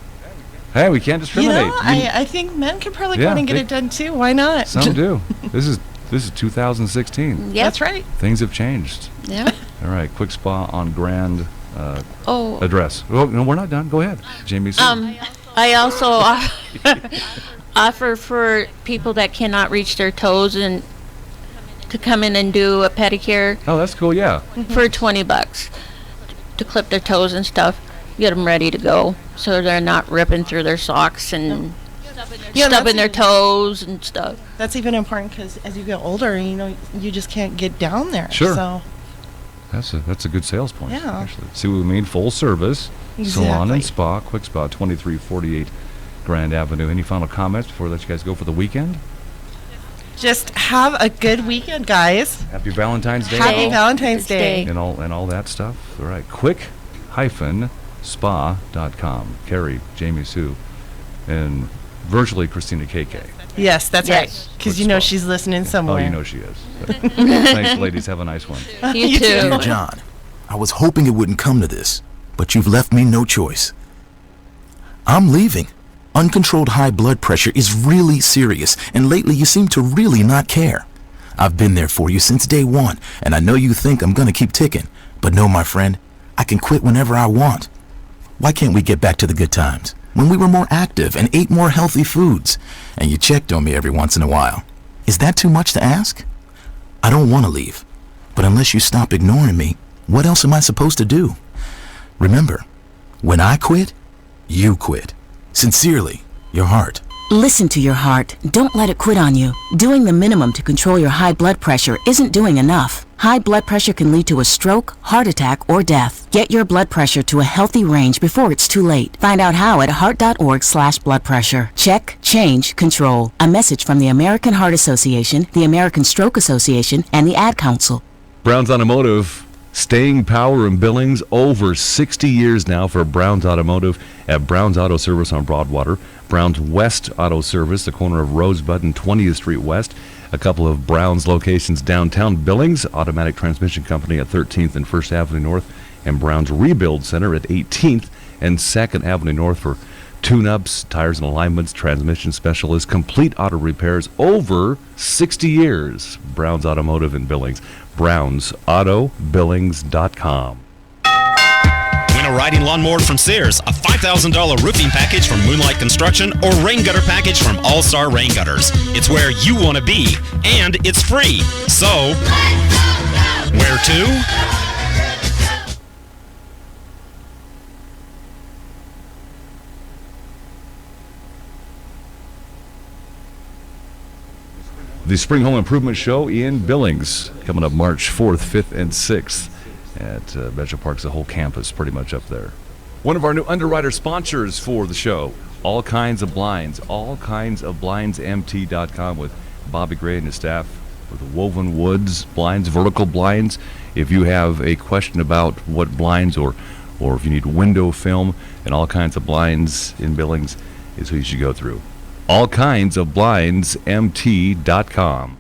Hey, we can't You discriminate. know, I think men can probably go Yeah, in and get they- it done too. Why not? Some do. This is 2016. Yep. That's right. Things have changed. yeah. All right, Quick Spa on Grand Oh, address. Oh, no, we're not done. Go ahead, Jamie. I also offer for people that cannot reach their toes and to come in and do a pedicure Oh, that's cool. Yeah. for $20 to clip their toes and stuff. Get them ready to go so they're not ripping through their socks and Yeah, stubbing their that's- toes and stuff. That's even important because as you get older, you know, you just can't get down there. Sure. So That's a good sales point. Yeah. Actually, see what we mean? Full service, salon Exactly. and spa, Quick Spa, 2348 Grand Avenue. Any final comments before I let you guys go for the weekend? just have a good weekend, guys. Happy Valentine's Day. Happy and all- Valentine's Day. and all that stuff. All right, quick-spa.com. Carrie, Jamie Sue, and virtually Christina KK. Yes, that's right. Yes. Because you know she's listening somewhere. Oh, you know she is. Thanks, ladies. Have a nice one. You too. Dear John, I was hoping it wouldn't come to this, but you've left me no choice. I'm leaving. Uncontrolled high blood pressure is really serious, and lately you seem to really not care. I've been there for you since day one, and I know you think I'm gonna keep ticking, but no, my friend, I can quit whenever I want. Why can't we get back to the good times, when we were more active and ate more healthy foods, and you checked on me every once in a while? Is that too much to ask? I don't want to leave, but unless you stop ignoring me, what else am I supposed to do? Remember, when I quit, you quit. Sincerely, your heart. Listen to your heart. Don't let it quit on you. Doing the minimum to control your high blood pressure isn't doing enough. High blood pressure can lead to a stroke, heart attack, or death. Get your blood pressure to a healthy range before it's too late. Find out how at heart.org/blood pressure. Check, change, control. A message from the American Heart Association, the American Stroke Association, and the Ad Council. Brown's Automotive, staying power in Billings over 60 years now for Brown's Automotive at Brown's Auto Service on Broadwater. Brown's West Auto Service, the corner of Rosebud and 20th Street West. a couple of Brown's locations downtown Billings, Automatic Transmission Company at 13th and 1st Avenue North, and Brown's Rebuild Center at 18th and 2nd Avenue North for tune-ups, tires and alignments, transmission specialists, complete auto repairs over 60 years. Brown's Automotive in Billings. BrownsAutoBillings.com. Win a riding lawnmower from Sears, a $5,000 roofing package from Moonlight Construction, or rain gutter package from All Star Rain Gutters. It's where you want to be, and it's free. So, where to? The Spring Home Improvement Show in Billings, coming up March 4th, 5th, and 6th at Metro Park's the whole campus pretty much up there. One of our new underwriter sponsors for the show, All Kinds of Blinds, allkindsofblindsmt.com with Bobby Gray and his staff with the woven woods blinds, vertical blinds. If you have a question about what blinds or if you need window film, and All Kinds of Blinds in Billings is who you should go through. allkindsofblindsmt.com.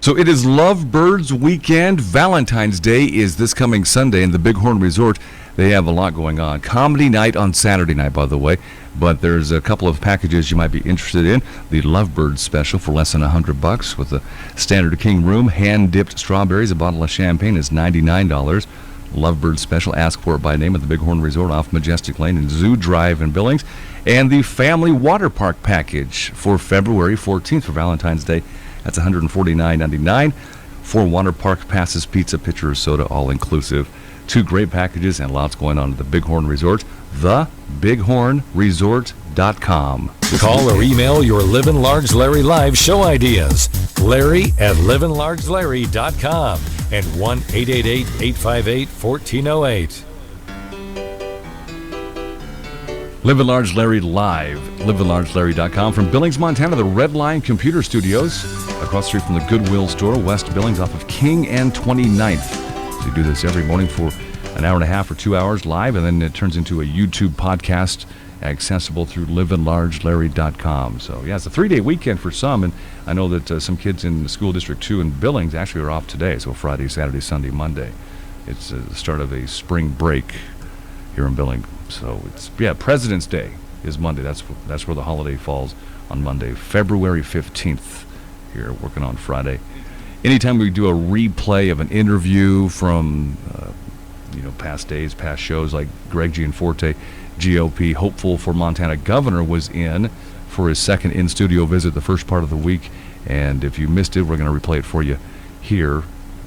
So it is Lovebirds Weekend. Valentine's Day is this coming Sunday in the Bighorn Resort. They have a lot going on. Comedy night on Saturday night, by the way. But there's a couple of packages you might be interested in. The Lovebirds special for less than $100 with a standard king room, hand-dipped strawberries, a bottle of champagne is $99. Lovebird special, ask for it by name at the Bighorn Resort off Majestic Lane and Zoo Drive in Billings. And the Family Water Park package for February 14th for Valentine's Day. That's $149.99. 4 water park passes, pizza, pitcher of soda, all inclusive. 2 great packages and lots going on at the Bighorn Resort. TheBighornResort.com. Call or email your Livin' Large Larry Live show ideas. Larry at livinlargelarry.com and 1-888-858-1408. Livin' Large Larry Live, livinlargelarry.com. From Billings, Montana, the Red Line Computer Studios, across the street from the Goodwill store, West Billings, off of King and 29th. So you do this every morning for an hour and a half or 2 hours live, and then it turns into a YouTube podcast accessible through livinlargelarry.com. So, yeah, it's a 3-day weekend for some, and I know that some kids in School District 2 in Billings actually are off today, so Friday, Saturday, Sunday, Monday. It's the start of a spring break here in Billings. So it's, President's Day is Monday. That's where the holiday falls, on Monday, February 15th. Here, working on Friday. Anytime we do a replay of an interview from, past days, past shows, like Greg Gianforte, GOP hopeful for Montana governor, was in for his second in-studio visit the first part of the week. And if you missed it, we're going to replay it for you here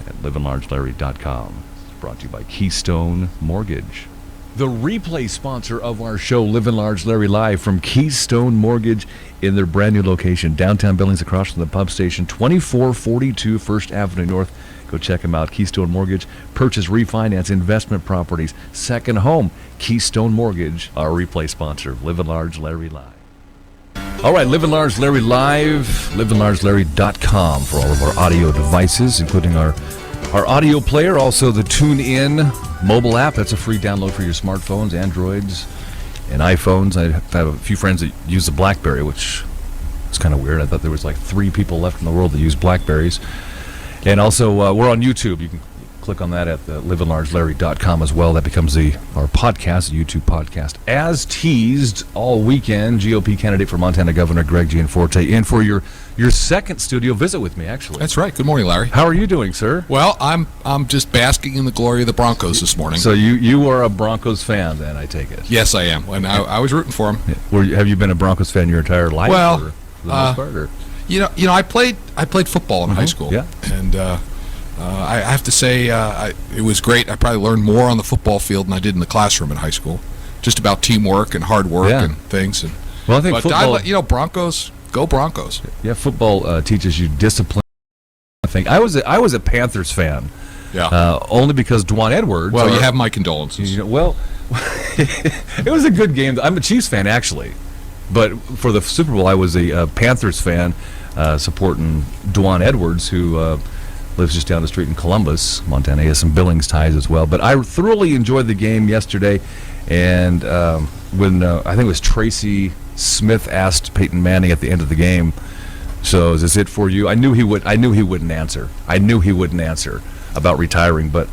at livinlargelarry.com. It's brought to you by Keystone Mortgage. The replay sponsor of our show, Livin' Large Larry Live, from Keystone Mortgage in their brand new location, downtown Billings, across from the pub station, 2442 First Avenue North. Go check them out. Keystone Mortgage, purchase, refinance, investment properties, second home. Keystone Mortgage, our replay sponsor, Livin' Large Larry Live. All right, Livin' Large Larry Live, livinlargelarry.com for all of our audio devices, including our audio player, also the TuneIn mobile app. That's a free download for your smartphones, Androids, and iPhones. I have a few friends that use the BlackBerry, which is kind of weird. I thought there was like 3 people left in the world that use BlackBerries. And also, we're on YouTube. You can click on that at livinlargelarry.com as well. That becomes our podcast, YouTube podcast. As teased all weekend, GOP candidate for Montana Governor Greg Gianforte in for your second studio visit with me, actually. That's right. Good morning, Larry. How are you doing, sir? Well, I'm just basking in the glory of the Broncos this morning. So you are a Broncos fan, then, I take it? Yes, I am. And I was rooting for them. Yeah. Have you been a Broncos fan your entire life? Well, for the most part, or? I played football in high school. Yeah. And I have to say it was great. I probably learned more on the football field than I did in the classroom in high school, just about teamwork and hard work and things. And well, I think football. Broncos. Go Broncos. Yeah, football teaches you discipline. I think I was a Panthers fan. Yeah. Only because Dwan Edwards. Well, you have my condolences. Well, it was a good game. I'm a Chiefs fan, actually. But for the Super Bowl, I was a Panthers fan, supporting Dwan Edwards, who lives just down the street in Columbus, Montana. He has some Billings ties as well. But I thoroughly enjoyed the game yesterday. And when I think it was Tracy Smith asked Peyton Manning at the end of the game, So is this it for you? I knew he wouldn't answer. I knew he wouldn't answer about retiring, but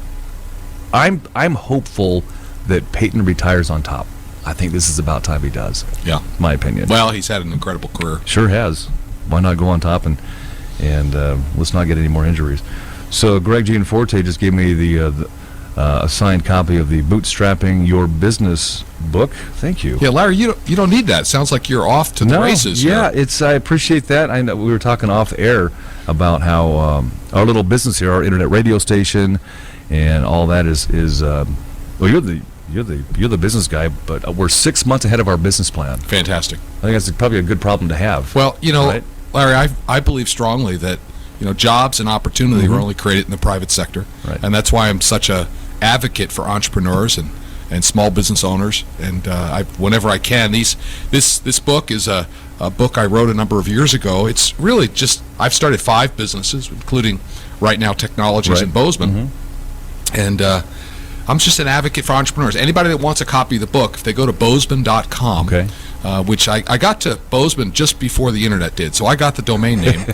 I'm hopeful that Peyton retires on top. I think this is about time he does. Yeah, my opinion. Well, he's had an incredible career. Sure has. Why not go on top and let's not get any more injuries. So Greg Gianforte just gave me the a signed copy of the Bootstrapping Your Business book. Thank you. Yeah, Larry, you don't need that. Sounds like you're off to the races. Yeah, here. I appreciate that. I know we were talking off air about how our little business here, our internet radio station, and all that is well, you're the business guy, but we're 6 months ahead of our business plan. Fantastic. I think that's probably a good problem to have. Well, right? Larry, I believe strongly that jobs and opportunity are only created in the private sector, and that's why I'm such a advocate for entrepreneurs and small business owners. And whenever I can, this book is a book I wrote a number of years ago. It's really just I've started 5 businesses, including right now Technologies in Bozeman, and I'm just an advocate for entrepreneurs. Anybody that wants a copy of the book, if they go to bozeman.com, which I got to Bozeman just before the internet did, so I got the domain name,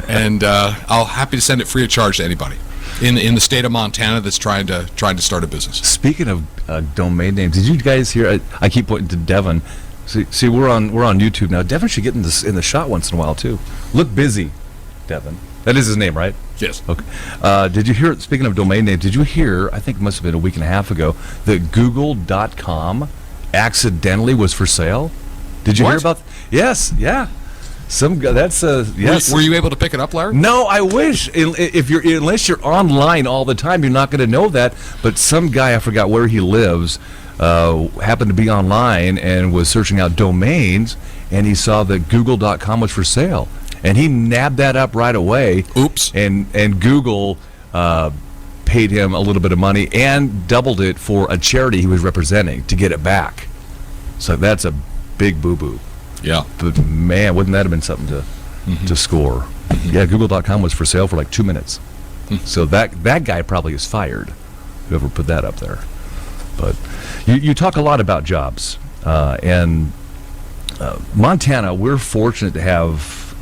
and I'll happy to send it free of charge to anybody in the state of Montana that's trying to start a business. Speaking of domain names, did you guys hear? I keep pointing to Devin. See, we're on YouTube now. Devin should get in the shot once in a while too. Look busy, Devin. That is his name, right? Yes. Okay. Did you hear? Speaking of domain names, did you hear? I think it must have been a week and a half ago that Google.com accidentally was for sale. Did you hear about? Yes. Yeah. Some guy. That's yes. Were you able to pick it up, Larry? No, I wish. Unless you're online all the time, you're not going to know that. But some guy, I forgot where he lives, happened to be online and was searching out domains, and he saw that Google.com was for sale, and he nabbed that up right away. Oops. And Google paid him a little bit of money and doubled it for a charity he was representing to get it back. So that's a big boo-boo. Yeah. But man, wouldn't that have been something to score? Yeah, Google.com was for sale for like 2 minutes. So that guy probably is fired, whoever put that up there. But you talk a lot about jobs. And Montana, we're fortunate to have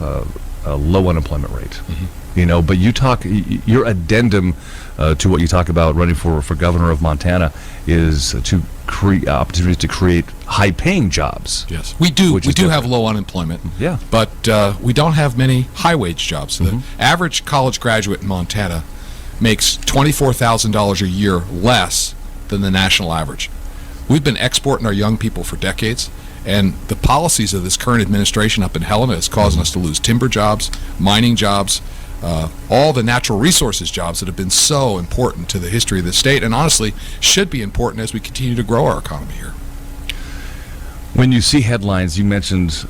a low unemployment rate. But your addendum to what you talk about running for governor of Montana is to create opportunities to create high-paying jobs. Yes, we do. We do have low unemployment. Yeah, but we don't have many high-wage jobs. The average college graduate in Montana makes $24,000 a year less than the national average. We've been exporting our young people for decades, and the policies of this current administration up in Helena is causing us to lose timber jobs, mining jobs, all the natural resources jobs that have been so important to the history of the state, and honestly should be important as we continue to grow our economy here. When you see headlines, you mentioned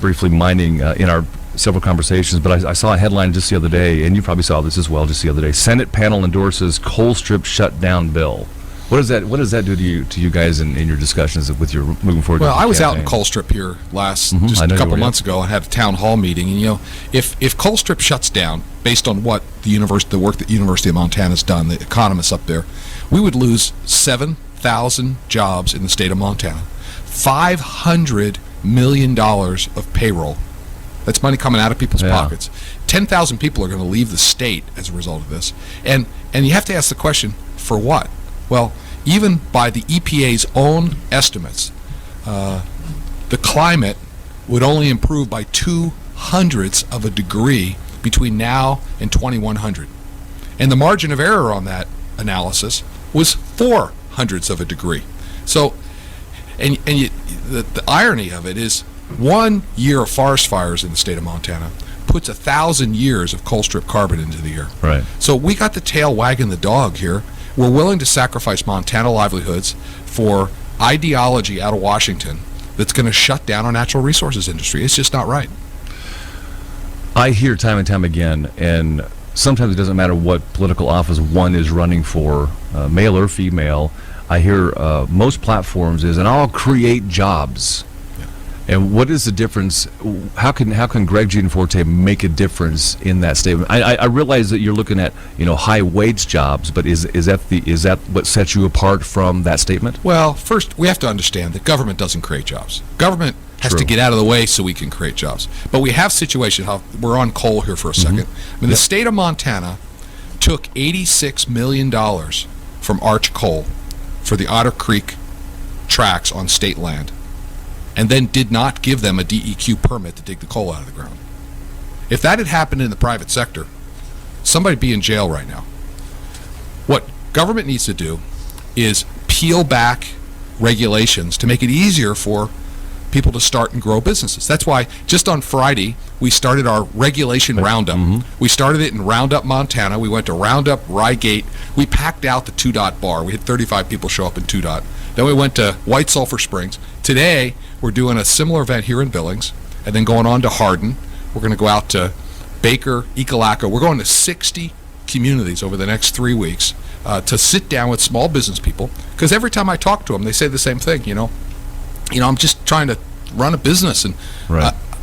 briefly mining in our several conversations, but I saw a headline just the other day, and you probably saw this as well just the other day. Senate panel endorses coal strip shutdown bill. What does that do to you guys in your discussions with your moving forward? Well, I was campaign? out in Colstrip here just a couple months ago. I had a town hall meeting, and if Colstrip shuts down, based on what the work that University of Montana's done, the economists up there, we would lose 7,000 jobs in the state of Montana, $500 million of payroll. That's money coming out of people's pockets. 10,000 people are going to leave the state as a result of this, and you have to ask the question, for what? Well, even by the EPA's own estimates, the climate would only improve by 0.02 of a degree between now and 2100. And the margin of error on that analysis was 0.04 of a degree. So, the irony of it is 1 year of forest fires in the state of Montana puts 1,000 years of coal strip carbon into the air. Right. So we got the tail wagging the dog here. We're willing to sacrifice Montana livelihoods for ideology out of Washington that's going to shut down our natural resources industry. It's just not right. I hear time and time again, and sometimes it doesn't matter what political office one is running for, male or female. I hear most platforms is, and I'll create jobs. And what is the difference? How can Greg Gianforte make a difference in that statement? I realize that you're looking at high wage jobs, but is that what sets you apart from that statement? Well, first we have to understand that government doesn't create jobs. Government has to get out of the way so we can create jobs. But we have situations, we're on coal here for a second. I mean, the state of Montana took $86 million from Arch Coal for the Otter Creek tracks on state land, and then did not give them a DEQ permit to dig the coal out of the ground. If that had happened in the private sector, somebody'd be in jail right now. What government needs to do is peel back regulations to make it easier for people to start and grow businesses. That's why just on Friday we started our regulation roundup. We started it in Roundup, Montana. We went to Roundup, Rygate. We packed out the 2 Dot bar. We had 35 people show up in 2 Dot. Then we went to White Sulphur Springs. Today we're doing a similar event here in Billings, and then going on to Hardin. We're going to go out to Baker, Ekalaka. We're going to 60 communities over the next 3 weeks to sit down with small business people, because every time I talk to them, they say the same thing. I'm just trying to run a business, and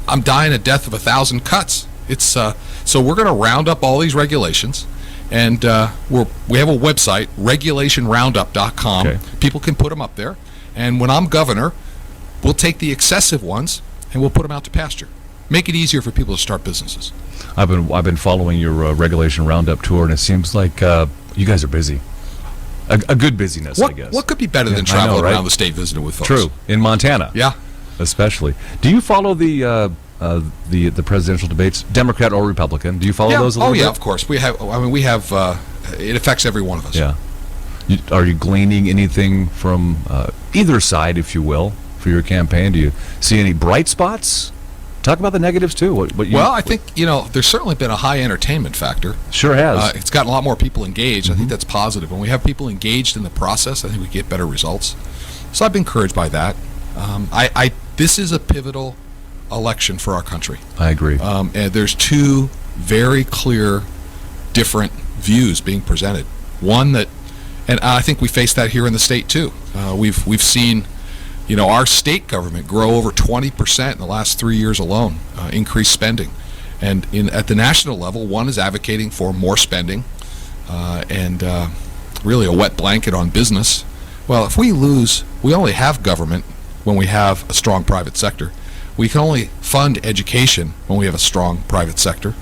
I'm dying a death of 1,000 cuts. It's so we're going to round up all these regulations, and we have a website, regulationroundup.com. Okay. People can put them up there, and when I'm governor, we'll take the excessive ones and we'll put them out to pasture. Make it easier for people to start businesses. I've been following your Regulation Roundup tour, and it seems like you guys are busy. A good busyness, I guess. What could be better than traveling around the state visiting with folks? True, in Montana. Yeah, especially. Do you follow the presidential debates, Democrat or Republican? Do you follow those a little bit? Of course. We have. It affects every one of us. Yeah. Are you gleaning anything from either side, if you will, for your campaign? Do you see any bright spots? Talk about the negatives too. I think there's certainly been a high entertainment factor. Sure has. It's gotten a lot more people engaged. I think that's positive. When we have people engaged in the process, I think we get better results. So I've been encouraged by that. This is a pivotal election for our country. I agree. And there's two very clear, different views being presented. One that, and I think we face that here in the state too. We've seen. Our state government grow over 20% in the last 3 years alone, increased spending. And at the national level, one is advocating for more spending and really a wet blanket on business. Well, if we only have government when we have a strong private sector. We can only fund education when we have a strong private sector.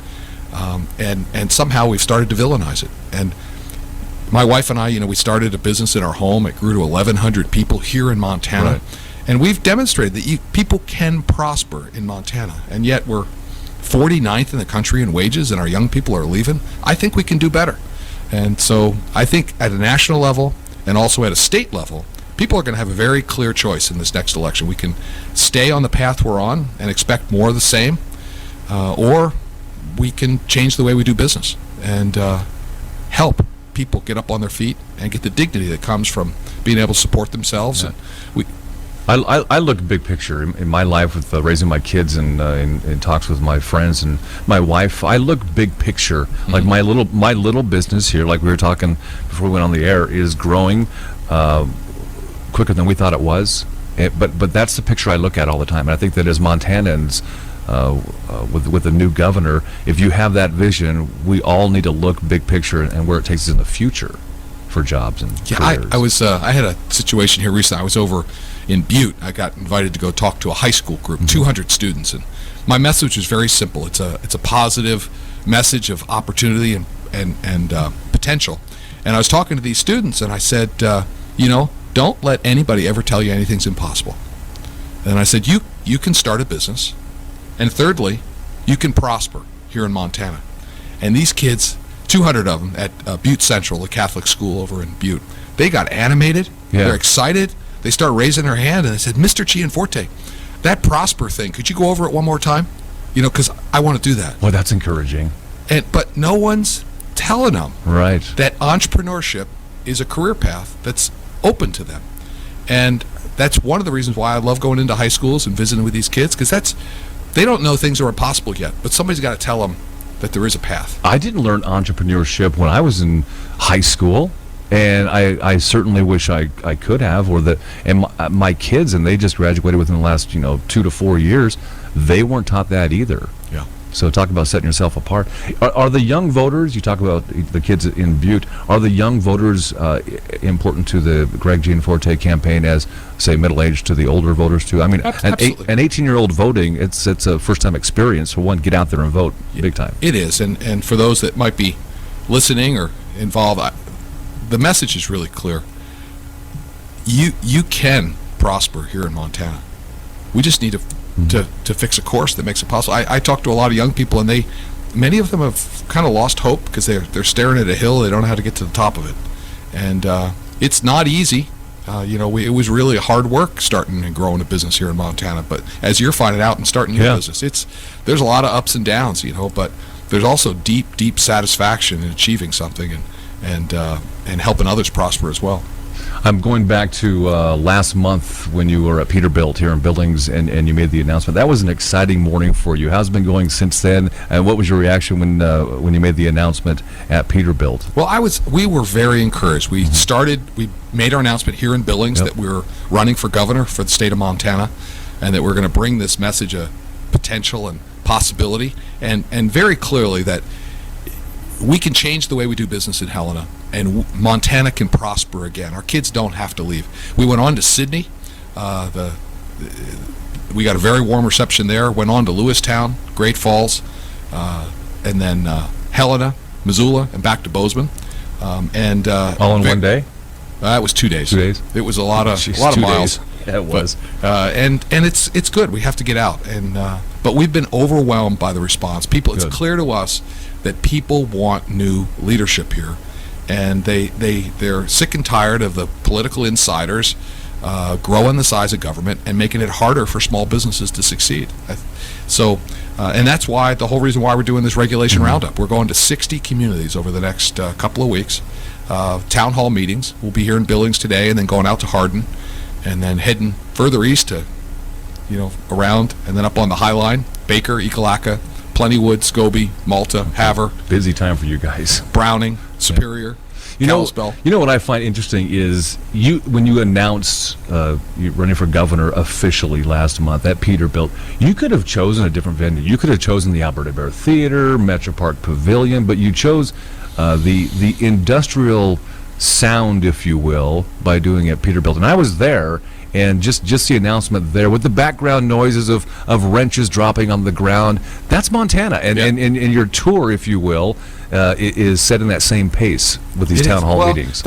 And somehow we've started to villainize it. And my wife and I, we started a business in our home. It grew to 1,100 people here in Montana. Right. And we've demonstrated that people can prosper in Montana. And yet we're 49th in the country in wages, and our young people are leaving. I think we can do better. And so I think at a national level and also at a state level, people are going to have a very clear choice in this next election. We can stay on the path we're on and expect more of the same, or we can change the way we do business and help people get up on their feet and get the dignity that comes from being able to support themselves. Yeah. And I look big picture in my life with raising my kids and in talks with my friends and my wife. I look big picture. Mm-hmm. Like my little business here, like we were talking before we went on the air, is growing quicker than we thought it was. But that's the picture I look at all the time. And I think that as Montanans, with the new governor, if you have that vision, we all need to look big picture and where it takes us in the future for jobs and careers. I had a situation here recently. I was over in Butte. I got invited to go talk to a high school group, 200 students, and my message was very simple. It's a positive message of opportunity and potential. And I was talking to these students, and I said, don't let anybody ever tell you anything's impossible. And I said, you can start a business, and thirdly, you can prosper here in Montana. And these kids, 200 of them at Butte Central, the Catholic school over in Butte, they got animated. Yeah. They're excited. They start raising their hand, and they said, Mr. Gianforte, that prosper thing, could you go over it one more time? Because I want to do that. Well, that's encouraging. But no one's telling them that entrepreneurship is a career path that's open to them. And that's one of the reasons why I love going into high schools and visiting with these kids, because they don't know things are impossible yet, but somebody's got to tell them that there is a path. I didn't learn entrepreneurship when I was in high school, and I certainly wish I could have. And my kids, and they just graduated within the last 2 to 4 years, they weren't taught that either. Yeah. So talk about setting yourself apart. Are the young voters, you talk about the kids in Butte, are the young voters important to the Greg Gianforte campaign as, say, middle-aged to the older voters too? I mean, an 18-year-old voting, it's a first-time experience. For one, get out there and vote big time. It is, and for those that might be listening or involved, the message is really clear. You can prosper here in Montana. We just need to fix a course that makes it possible. I talk to a lot of young people, and many of them have kind of lost hope because they're staring at a hill. They don't know how to get to the top of it, and it's not easy. It was really hard work starting and growing a business here in Montana. But as you're finding out and starting your business, there's a lot of ups and downs, but there's also deep satisfaction in achieving something and helping others prosper as well. I'm going back to last month when you were at Peterbilt here in Billings and you made the announcement. That was an exciting morning for you. How's it been going since then? And what was your reaction when you made the announcement at Peterbilt? Well, we were very encouraged. We made our announcement here in Billings that we were running for governor for the state of Montana, and that we're going to bring this message of potential and possibility, and very clearly that we can change the way we do business in Helena, and Montana can prosper again. Our kids don't have to leave. We went on to Sydney. We got a very warm reception there. Went on to Lewistown, Great Falls, and then Helena, Missoula, and back to Bozeman. All in one day? It was 2 days. 2 days. It was a lot of miles. Yeah, it was. And it's good. We have to get out. But we've been overwhelmed by the response. It's clear to us that people want new leadership here, and they're sick and tired of the political insiders growing the size of government and making it harder for small businesses to succeed. And that's why the whole reason why we're doing this regulation roundup. We're going to 60 communities over the next couple of weeks. Town hall meetings. We'll be here in Billings today, and then going out to Hardin, and then heading further east to, around, and then up on the High Line, Baker, Ekalaka, Plentywood, Scobie, Malta, Havre. Busy time for you guys. Browning, Superior, Kalispell. You know what I find interesting is when you announced you running for governor officially last month at Peterbilt, you could have chosen a different venue. You could have chosen the Alberta Bear Theater, Metro Park Pavilion, but you chose the industrial sound, if you will, by doing it at Peterbilt. And I was there, and just the announcement there with the background noises of wrenches dropping on the ground, that's Montana. And your tour, if you will, is set in that same pace with these town hall meetings.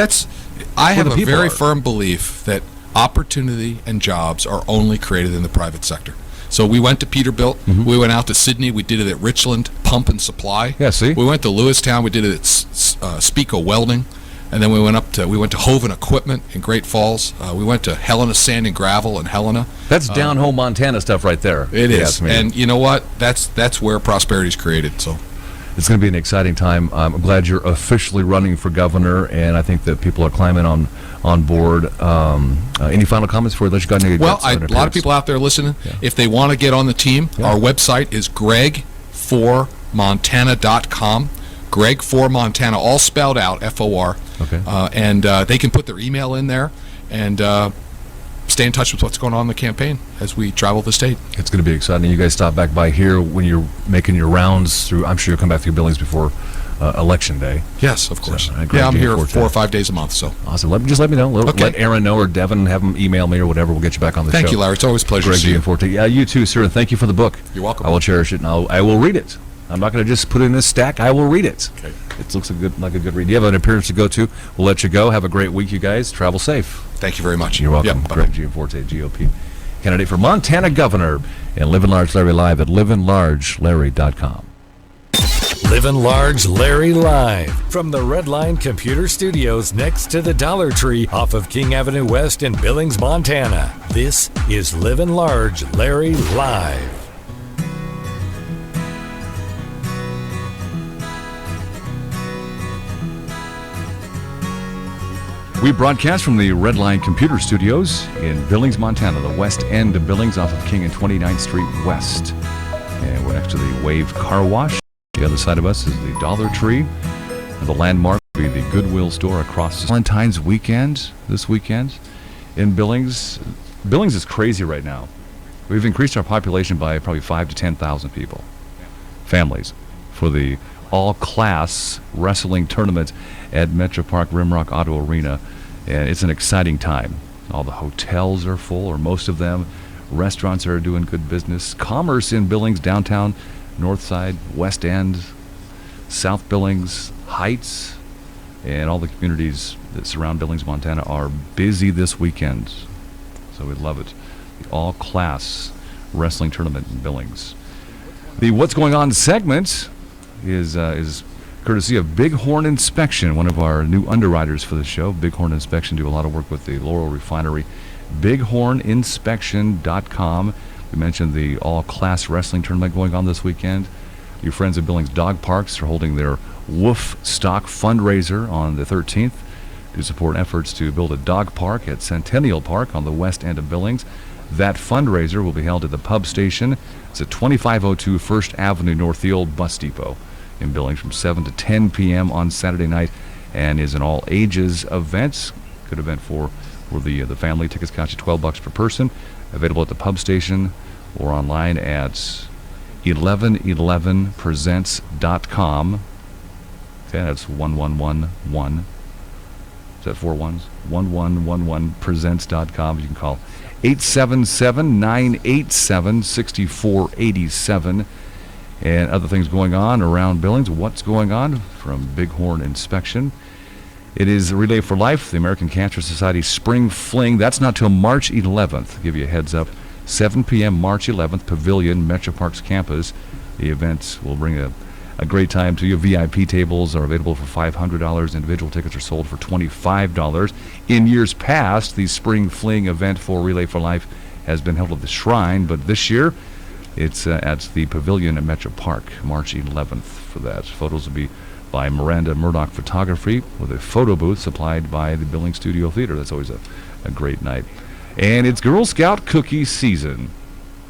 I have a very firm belief that opportunity and jobs are only created in the private sector. So we went to Peterbilt. We went out to Sydney. We did it at Richland Pump and Supply. Yeah, see? We went to Lewistown. We did it at Spico Welding. And then we went to Hoven Equipment in Great Falls. We went to Helena Sand and Gravel in Helena. That's down home Montana stuff right there. It is. And you know what? That's where prosperity is created. So it's going to be an exciting time. I'm glad you're officially running for governor, and I think that people are climbing on board. Any final comments before we let you go? Well, a lot of people out there listening, if they want to get on the team, our website is greg4montana.com. Greg for Montana, all spelled out, F-O-R. Okay. And they can put their email in there and stay in touch with what's going on in the campaign as we travel the state. It's going to be exciting. You guys stop back by here when you're making your rounds through. I'm sure you'll come back through Billings before Election Day. Yes, of course. So, I'm here 4 or 5 days a month. So awesome. Let me know. Let Aaron know, or Devin, have them email me or whatever. We'll get you back on the show. Thank you, Larry. It's always a pleasure to see you. Greg Gianforte. Yeah, you too, sir. And thank you for the book. You're welcome. I will cherish it, and I will read it. I'm not going to just put it in this stack. I will read it. Okay. It looks like a good read. You have an appearance to go to. We'll let you go. Have a great week, you guys. Travel safe. Thank you very much. You're welcome. Yep, Greg Gianforte, GOP candidate for Montana governor, and Livin Large Larry live at livinlargelarry.com. Livin Large Larry live from the Redline Computer Studios next to the Dollar Tree off of King Avenue West in Billings, Montana. This is Livin Large Larry live. We broadcast from the Redline Computer Studios in Billings, Montana, the west end of Billings off of King and 29th Street West. And we're next to the Wave Car Wash. The other side of us is the Dollar Tree. And the landmark will be the Goodwill store across the Valentine's weekend, this weekend in Billings. Billings is crazy right now. We've increased our population by probably 5,000 to 10,000 people. families for the all-class wrestling tournament at Metro Park Rimrock Auto Arena. And it's an exciting time. All the hotels are full, or most of them. Restaurants are doing good business. Commerce in Billings, downtown, North Side, West End, South Billings, Heights, and all the communities that surround Billings, Montana are busy this weekend. So we love it. The all-class wrestling tournament in Billings. The What's Going On segment is courtesy of Bighorn Inspection, one of our new underwriters for the show. Bighorn Inspection do a lot of work with the Laurel Refinery. BighornInspection.com. We mentioned the all-class wrestling tournament going on this weekend. Your friends at Billings Dog Parks are holding their Wolf Stock fundraiser on the 13th to support efforts to build a dog park at Centennial Park on the west end of Billings. That fundraiser will be held at the pub station. It's at 2502 First Avenue North, the old bus depot in Billings, from 7 to 10 p.m. on Saturday night, and is an all-ages event. Good event for the family. Tickets cost you $12 per person. Available at the pub station or online at 1111presents.com. Okay, that's 1111. Is that 4 ones? 1111presents.com. You can call 877-987-6487. And other things going on around Billings. What's going on from Bighorn Inspection? It is a Relay for Life, the American Cancer Society Spring Fling. That's not till March 11th. Give you a heads up. 7 p.m. March 11th, Pavilion, Metro Parks campus. The event will bring a great time to you. VIP tables are available for $500. Individual tickets are sold for $25. In years past, the Spring Fling event for Relay for Life has been held at the Shrine, but this year it's at the Pavilion at Metro Park, March 11th for that. Photos will be by Miranda Murdoch Photography with a photo booth supplied by the Billings Studio Theater. That's always a great night. And it's Girl Scout cookie season.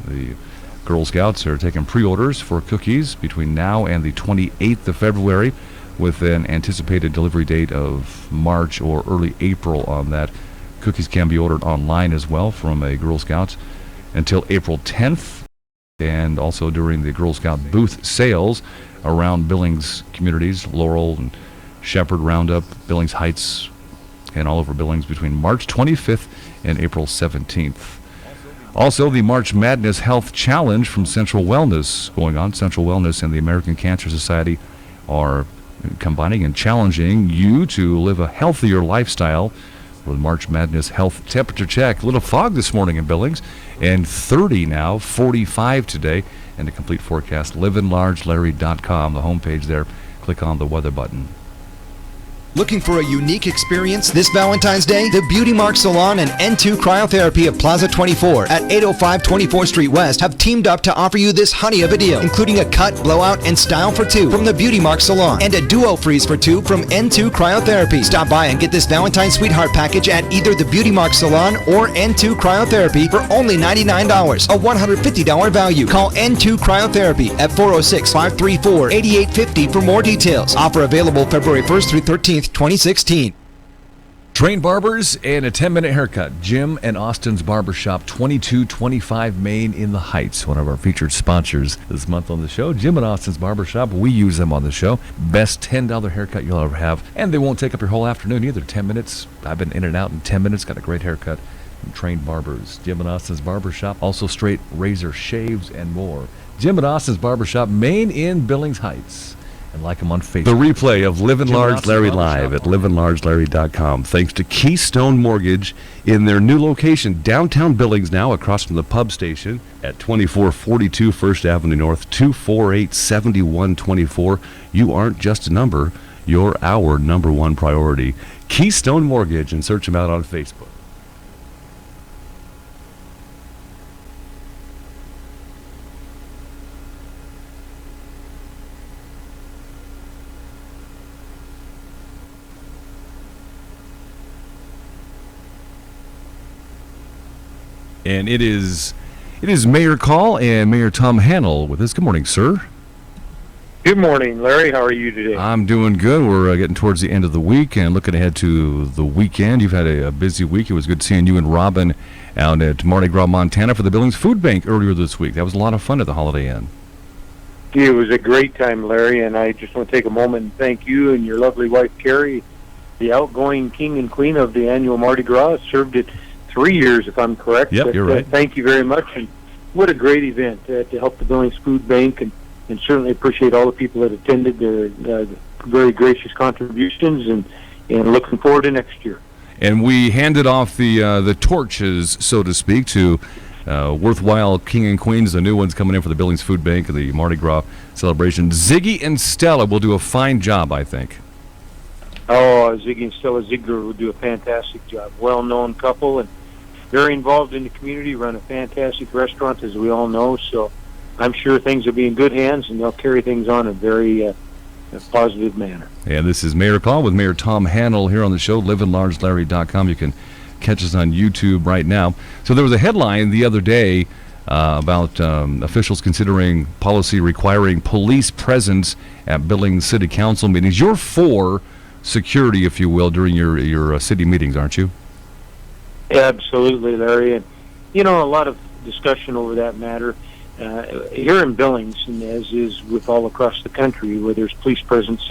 The Girl Scouts are taking pre-orders for cookies between now and the 28th of February with an anticipated delivery date of March or early April on that. Cookies can be ordered online as well from a Girl Scouts until April 10th, and also during the Girl Scout booth sales around Billings communities, Laurel and Shepherd, Roundup, Billings Heights, and all over Billings between March 25th and April 17th. Also, the March Madness Health Challenge from Central Wellness going on. Central Wellness and the American Cancer Society are combining and challenging you to live a healthier lifestyle with March Madness Health Temperature Check. A little fog this morning in Billings, and 30 now, 45 today. And the complete forecast, livinlargelarry.com, the homepage there. Click on the weather button. Looking for a unique experience this Valentine's Day? The Beauty Mark Salon and N2 Cryotherapy of Plaza 24 at 805 24th Street West have teamed up to offer you this honey of a deal, including a cut, blowout, and style for two from the Beauty Mark Salon and a duo freeze for two from N2 Cryotherapy. Stop by and get this Valentine's Sweetheart package at either the Beauty Mark Salon or N2 Cryotherapy for only $99, a $150 value. Call N2 Cryotherapy at 406-534-8850 for more details. Offer available February 1st through 13th. 2016. Trained barbers and a 10-minute haircut. Jim and Austin's Barbershop, 2225 Main in the Heights. One of our featured sponsors this month on the show. Jim and Austin's Barbershop. We use them on the show. Best $10 haircut you'll ever have. And they won't take up your whole afternoon either. 10 minutes. I've been in and out in 10 minutes. Got a great haircut from Trained Barbers. Jim and Austin's Barbershop. Also straight razor shaves and more. Jim and Austin's Barbershop, Main in Billings Heights. And like them on Facebook. The replay of Livin Large Larry Live at livinlargelarry.com. Thanks to Keystone Mortgage in their new location, downtown Billings now, across from the pub station at 2442 First Avenue North, 248-7124. You aren't just a number, you're our number one priority. Keystone Mortgage, and search them out on Facebook. And it is Mayor Call and Mayor Tom Hannell with us. Good morning, sir. Good morning, Larry. How are you today? I'm doing good. We're getting towards the end of the week and looking ahead to the weekend. You've had a busy week. It was good seeing you and Robin out at Mardi Gras, Montana for the Billings Food Bank earlier this week. That was a lot of fun at the Holiday Inn. It was a great time, Larry, and I just want to take a moment and thank you and your lovely wife, Carrie, the outgoing king and queen of the annual Mardi Gras. Served it 3 years, if I'm correct. Yep, you're right. Thank you very much, and what a great event to help the Billings Food Bank, and certainly appreciate all the people that attended, their very gracious contributions, and looking forward to next year. And we handed off the torches, so to speak, to worthwhile king and queens, the new ones coming in for the Billings Food Bank and the Mardi Gras celebration. Ziggy and Stella will do a fine job, I think. Oh, Ziggy and Stella Ziegler will do a fantastic job. Well-known couple and very involved in the community, run a fantastic restaurant, as we all know. So I'm sure things will be in good hands, and they'll carry things on in a very positive manner. And this is Mayor Call with Mayor Tom Hanel here on the show, livinlargelarry.com. You can catch us on YouTube right now. So there was a headline the other day about officials considering policy requiring police presence at Billings City Council meetings. You're for security, if you will, during your city meetings, aren't you? Absolutely, Larry. And, a lot of discussion over that matter. Here in Billings, and as is with all across the country, where there's police presence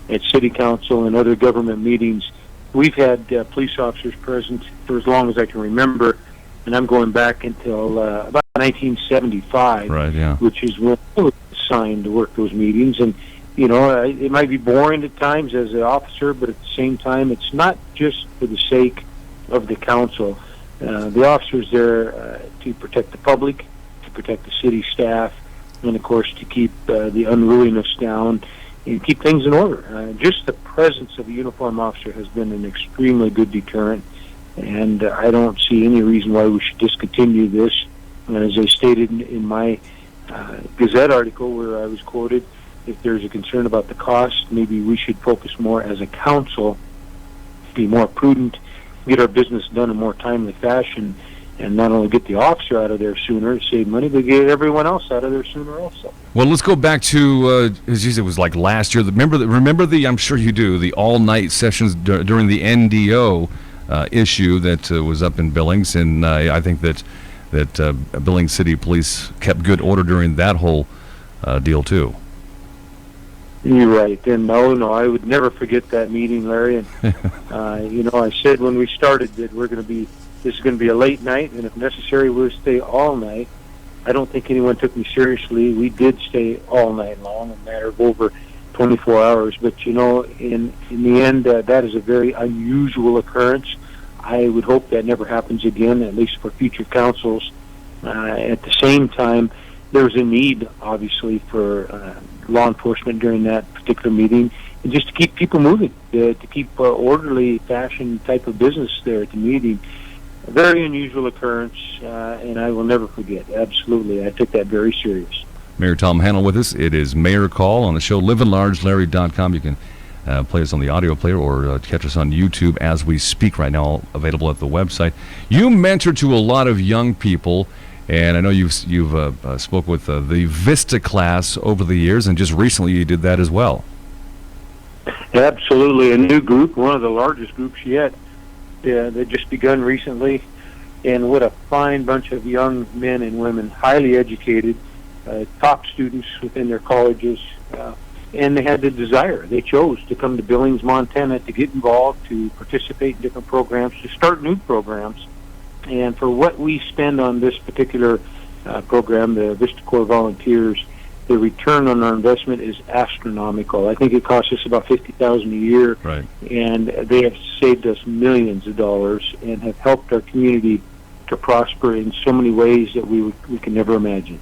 at city council and other government meetings, we've had police officers present for as long as I can remember, and I'm going back until about 1975, right? Yeah, which is when I was assigned to work those meetings. And it might be boring at times as an officer, but at the same time, it's not just for the sake of the council. The officers there to protect the public, to protect the city staff, and of course to keep the unruliness down and keep things in order. Just the presence of a uniformed officer has been an extremely good deterrent, and I don't see any reason why we should discontinue this. And as I stated in my Gazette article where I was quoted, if there's a concern about the cost, maybe we should focus more as a council, be more prudent, get our business done in a more timely fashion, and not only get the officer out of there sooner, save money, but get everyone else out of there sooner also. Well, let's go back to, it was like last year. Remember the, I'm sure you do, the all-night sessions during the NDO issue that was up in Billings, and I think that Billings City Police kept good order during that whole deal, too. You're right, and no, I would never forget that meeting, Larry. And I said when we started that this is going to be a late night, and if necessary, we'll stay all night. I don't think anyone took me seriously. We did stay all night long, a matter of over 24 hours. But in the end, that is a very unusual occurrence. I would hope that never happens again, at least for future councils. At the same time, there's a need, obviously, for law enforcement during that particular meeting, and just to keep people moving, to keep orderly fashion type of business there at the meeting. A very unusual occurrence, and I will never forget. Absolutely, I took that very serious. Mayor Tom Hanel with us. It is Mayor Call on the show, livinlargelarry.com. You can play us on the audio player or catch us on YouTube as we speak right now, available at the website. You mentor to a lot of young people, and I know you've spoke with the Vista class over the years, and just recently you did that as well. Absolutely, a new group, one of the largest groups yet. They've just begun recently, and what a fine bunch of young men and women, highly educated, top students within their colleges, and they had the desire. They chose to come to Billings, Montana to get involved, to participate in different programs, to start new programs. And for what we spend on this particular program, the Vista Corps Volunteers, the return on our investment is astronomical. I think it costs us about $50,000 a year, right. And they have saved us millions of dollars and have helped our community to prosper in so many ways that we can never imagine.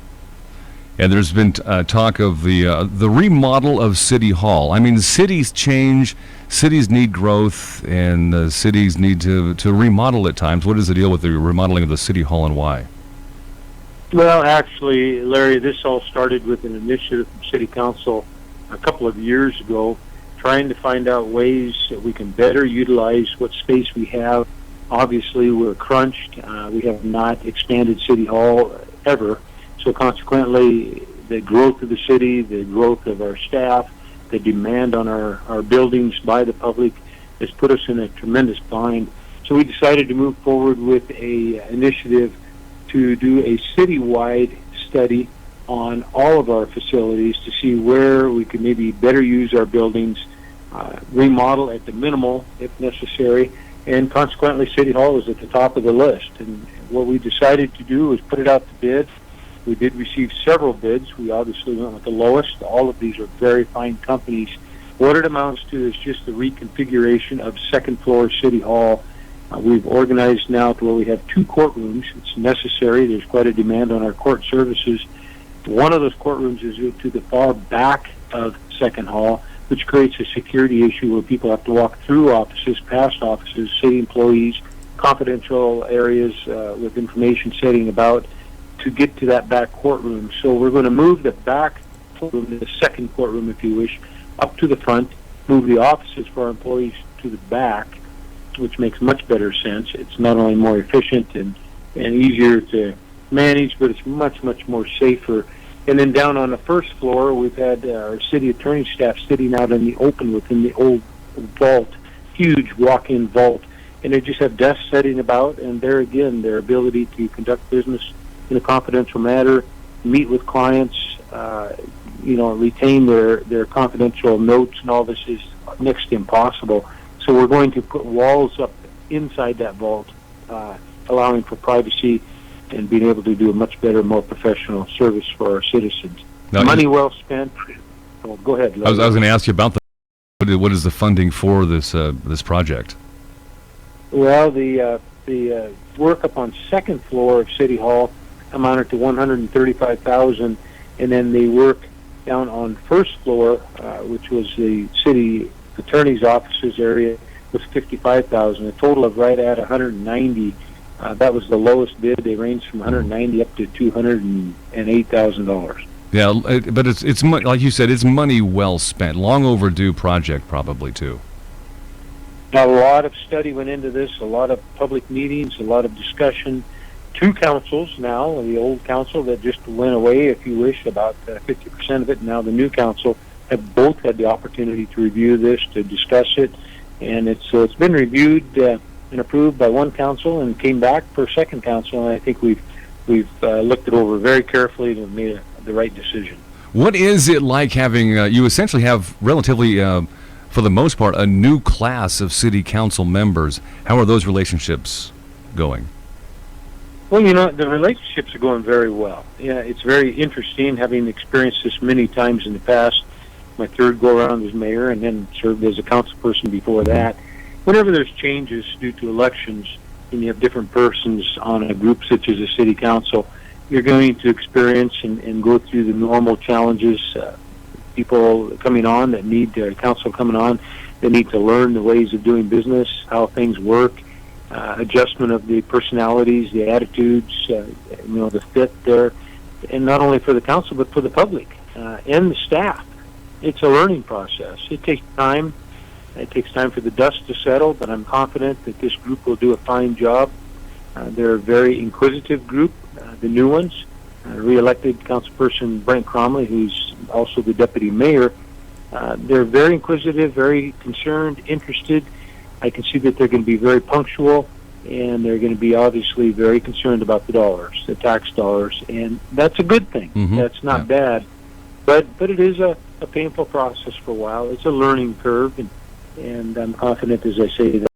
And there's been talk of the remodel of City Hall. I mean, cities change, cities need growth, and cities need to remodel at times. What is the deal with the remodeling of the City Hall, and why? Well, actually, Larry, this all started with an initiative from City Council a couple of years ago, trying to find out ways that we can better utilize what space we have. Obviously, we're crunched. We have not expanded City Hall ever. So consequently, the growth of the city, the growth of our staff, the demand on our buildings by the public has put us in a tremendous bind. So we decided to move forward with a initiative to do a citywide study on all of our facilities to see where we could maybe better use our buildings, remodel at the minimal if necessary, and consequently City Hall was at the top of the list. And what we decided to do was put it out to bid. We did receive several bids. We obviously went with the lowest. All of these are very fine companies. What it amounts to is just the reconfiguration of second floor City Hall. We've organized now to where we have 2 courtrooms. It's necessary. There's quite a demand on our court services. One of those courtrooms is to the far back of Second Hall, which creates a security issue where people have to walk through offices, past offices, city employees, confidential areas with information setting about to get to that back courtroom. So we're going to move the back courtroom, the second courtroom if you wish, up to the front, move the offices for our employees to the back, which makes much better sense. It's not only more efficient and easier to manage, but it's much more safer. And then down on the first floor, we've had our city attorney staff sitting out in the open within the old vault, huge walk-in vault, and they just have desks setting about, and there again, their ability to conduct business in a confidential manner, meet with clients, retain their confidential notes and all this is next to impossible. So we're going to put walls up inside that vault, allowing for privacy and being able to do a much better, more professional service for our citizens. Now, Money well spent. Oh, go ahead. I was going to ask you about what is the funding for this project? Well, the work up on second floor of City Hall amounted to $135,000, and then the work down on first floor, which was the city attorney's offices area, was $55,000. A total of right at $190,000. That was the lowest bid. They ranged from $190,000 up to $208,000. Yeah, but it's like you said, it's money well spent. Long overdue project, probably too. A lot of study went into this. A lot of public meetings. A lot of discussion. 2 councils now. The old council that just went away, if you wish, about 50% of it. Now the new council have both had the opportunity to review this, to discuss it, and it's been reviewed and approved by one council and came back for a second council. And I think we've looked it over very carefully and have made the right decision. What is it like having you essentially have relatively, for the most part, a new class of city council members? How are those relationships going? Well, the relationships are going very well. Yeah, it's very interesting having experienced this many times in the past. My third go-around as mayor and then served as a council person before that. Whenever there's changes due to elections and you have different persons on a group such as a city council, you're going to experience and go through the normal challenges. People coming on that need council coming on, they need to learn the ways of doing business, how things work, adjustment of the personalities, the attitudes, the fit there, and not only for the council but for the public and the staff. It's a learning process. It takes time. It takes time for the dust to settle, but I'm confident that this group will do a fine job. They're a very inquisitive group, the new ones. Re-elected Councilperson Brent Cromley, who's also the deputy mayor, they're very inquisitive, very concerned, interested. I can see that they're going to be very punctual, and they're going to be obviously very concerned about the dollars, the tax dollars, and that's a good thing. Mm-hmm. That's not bad, but it is a painful process for a while. It's a learning curve, and I'm confident, as I say, that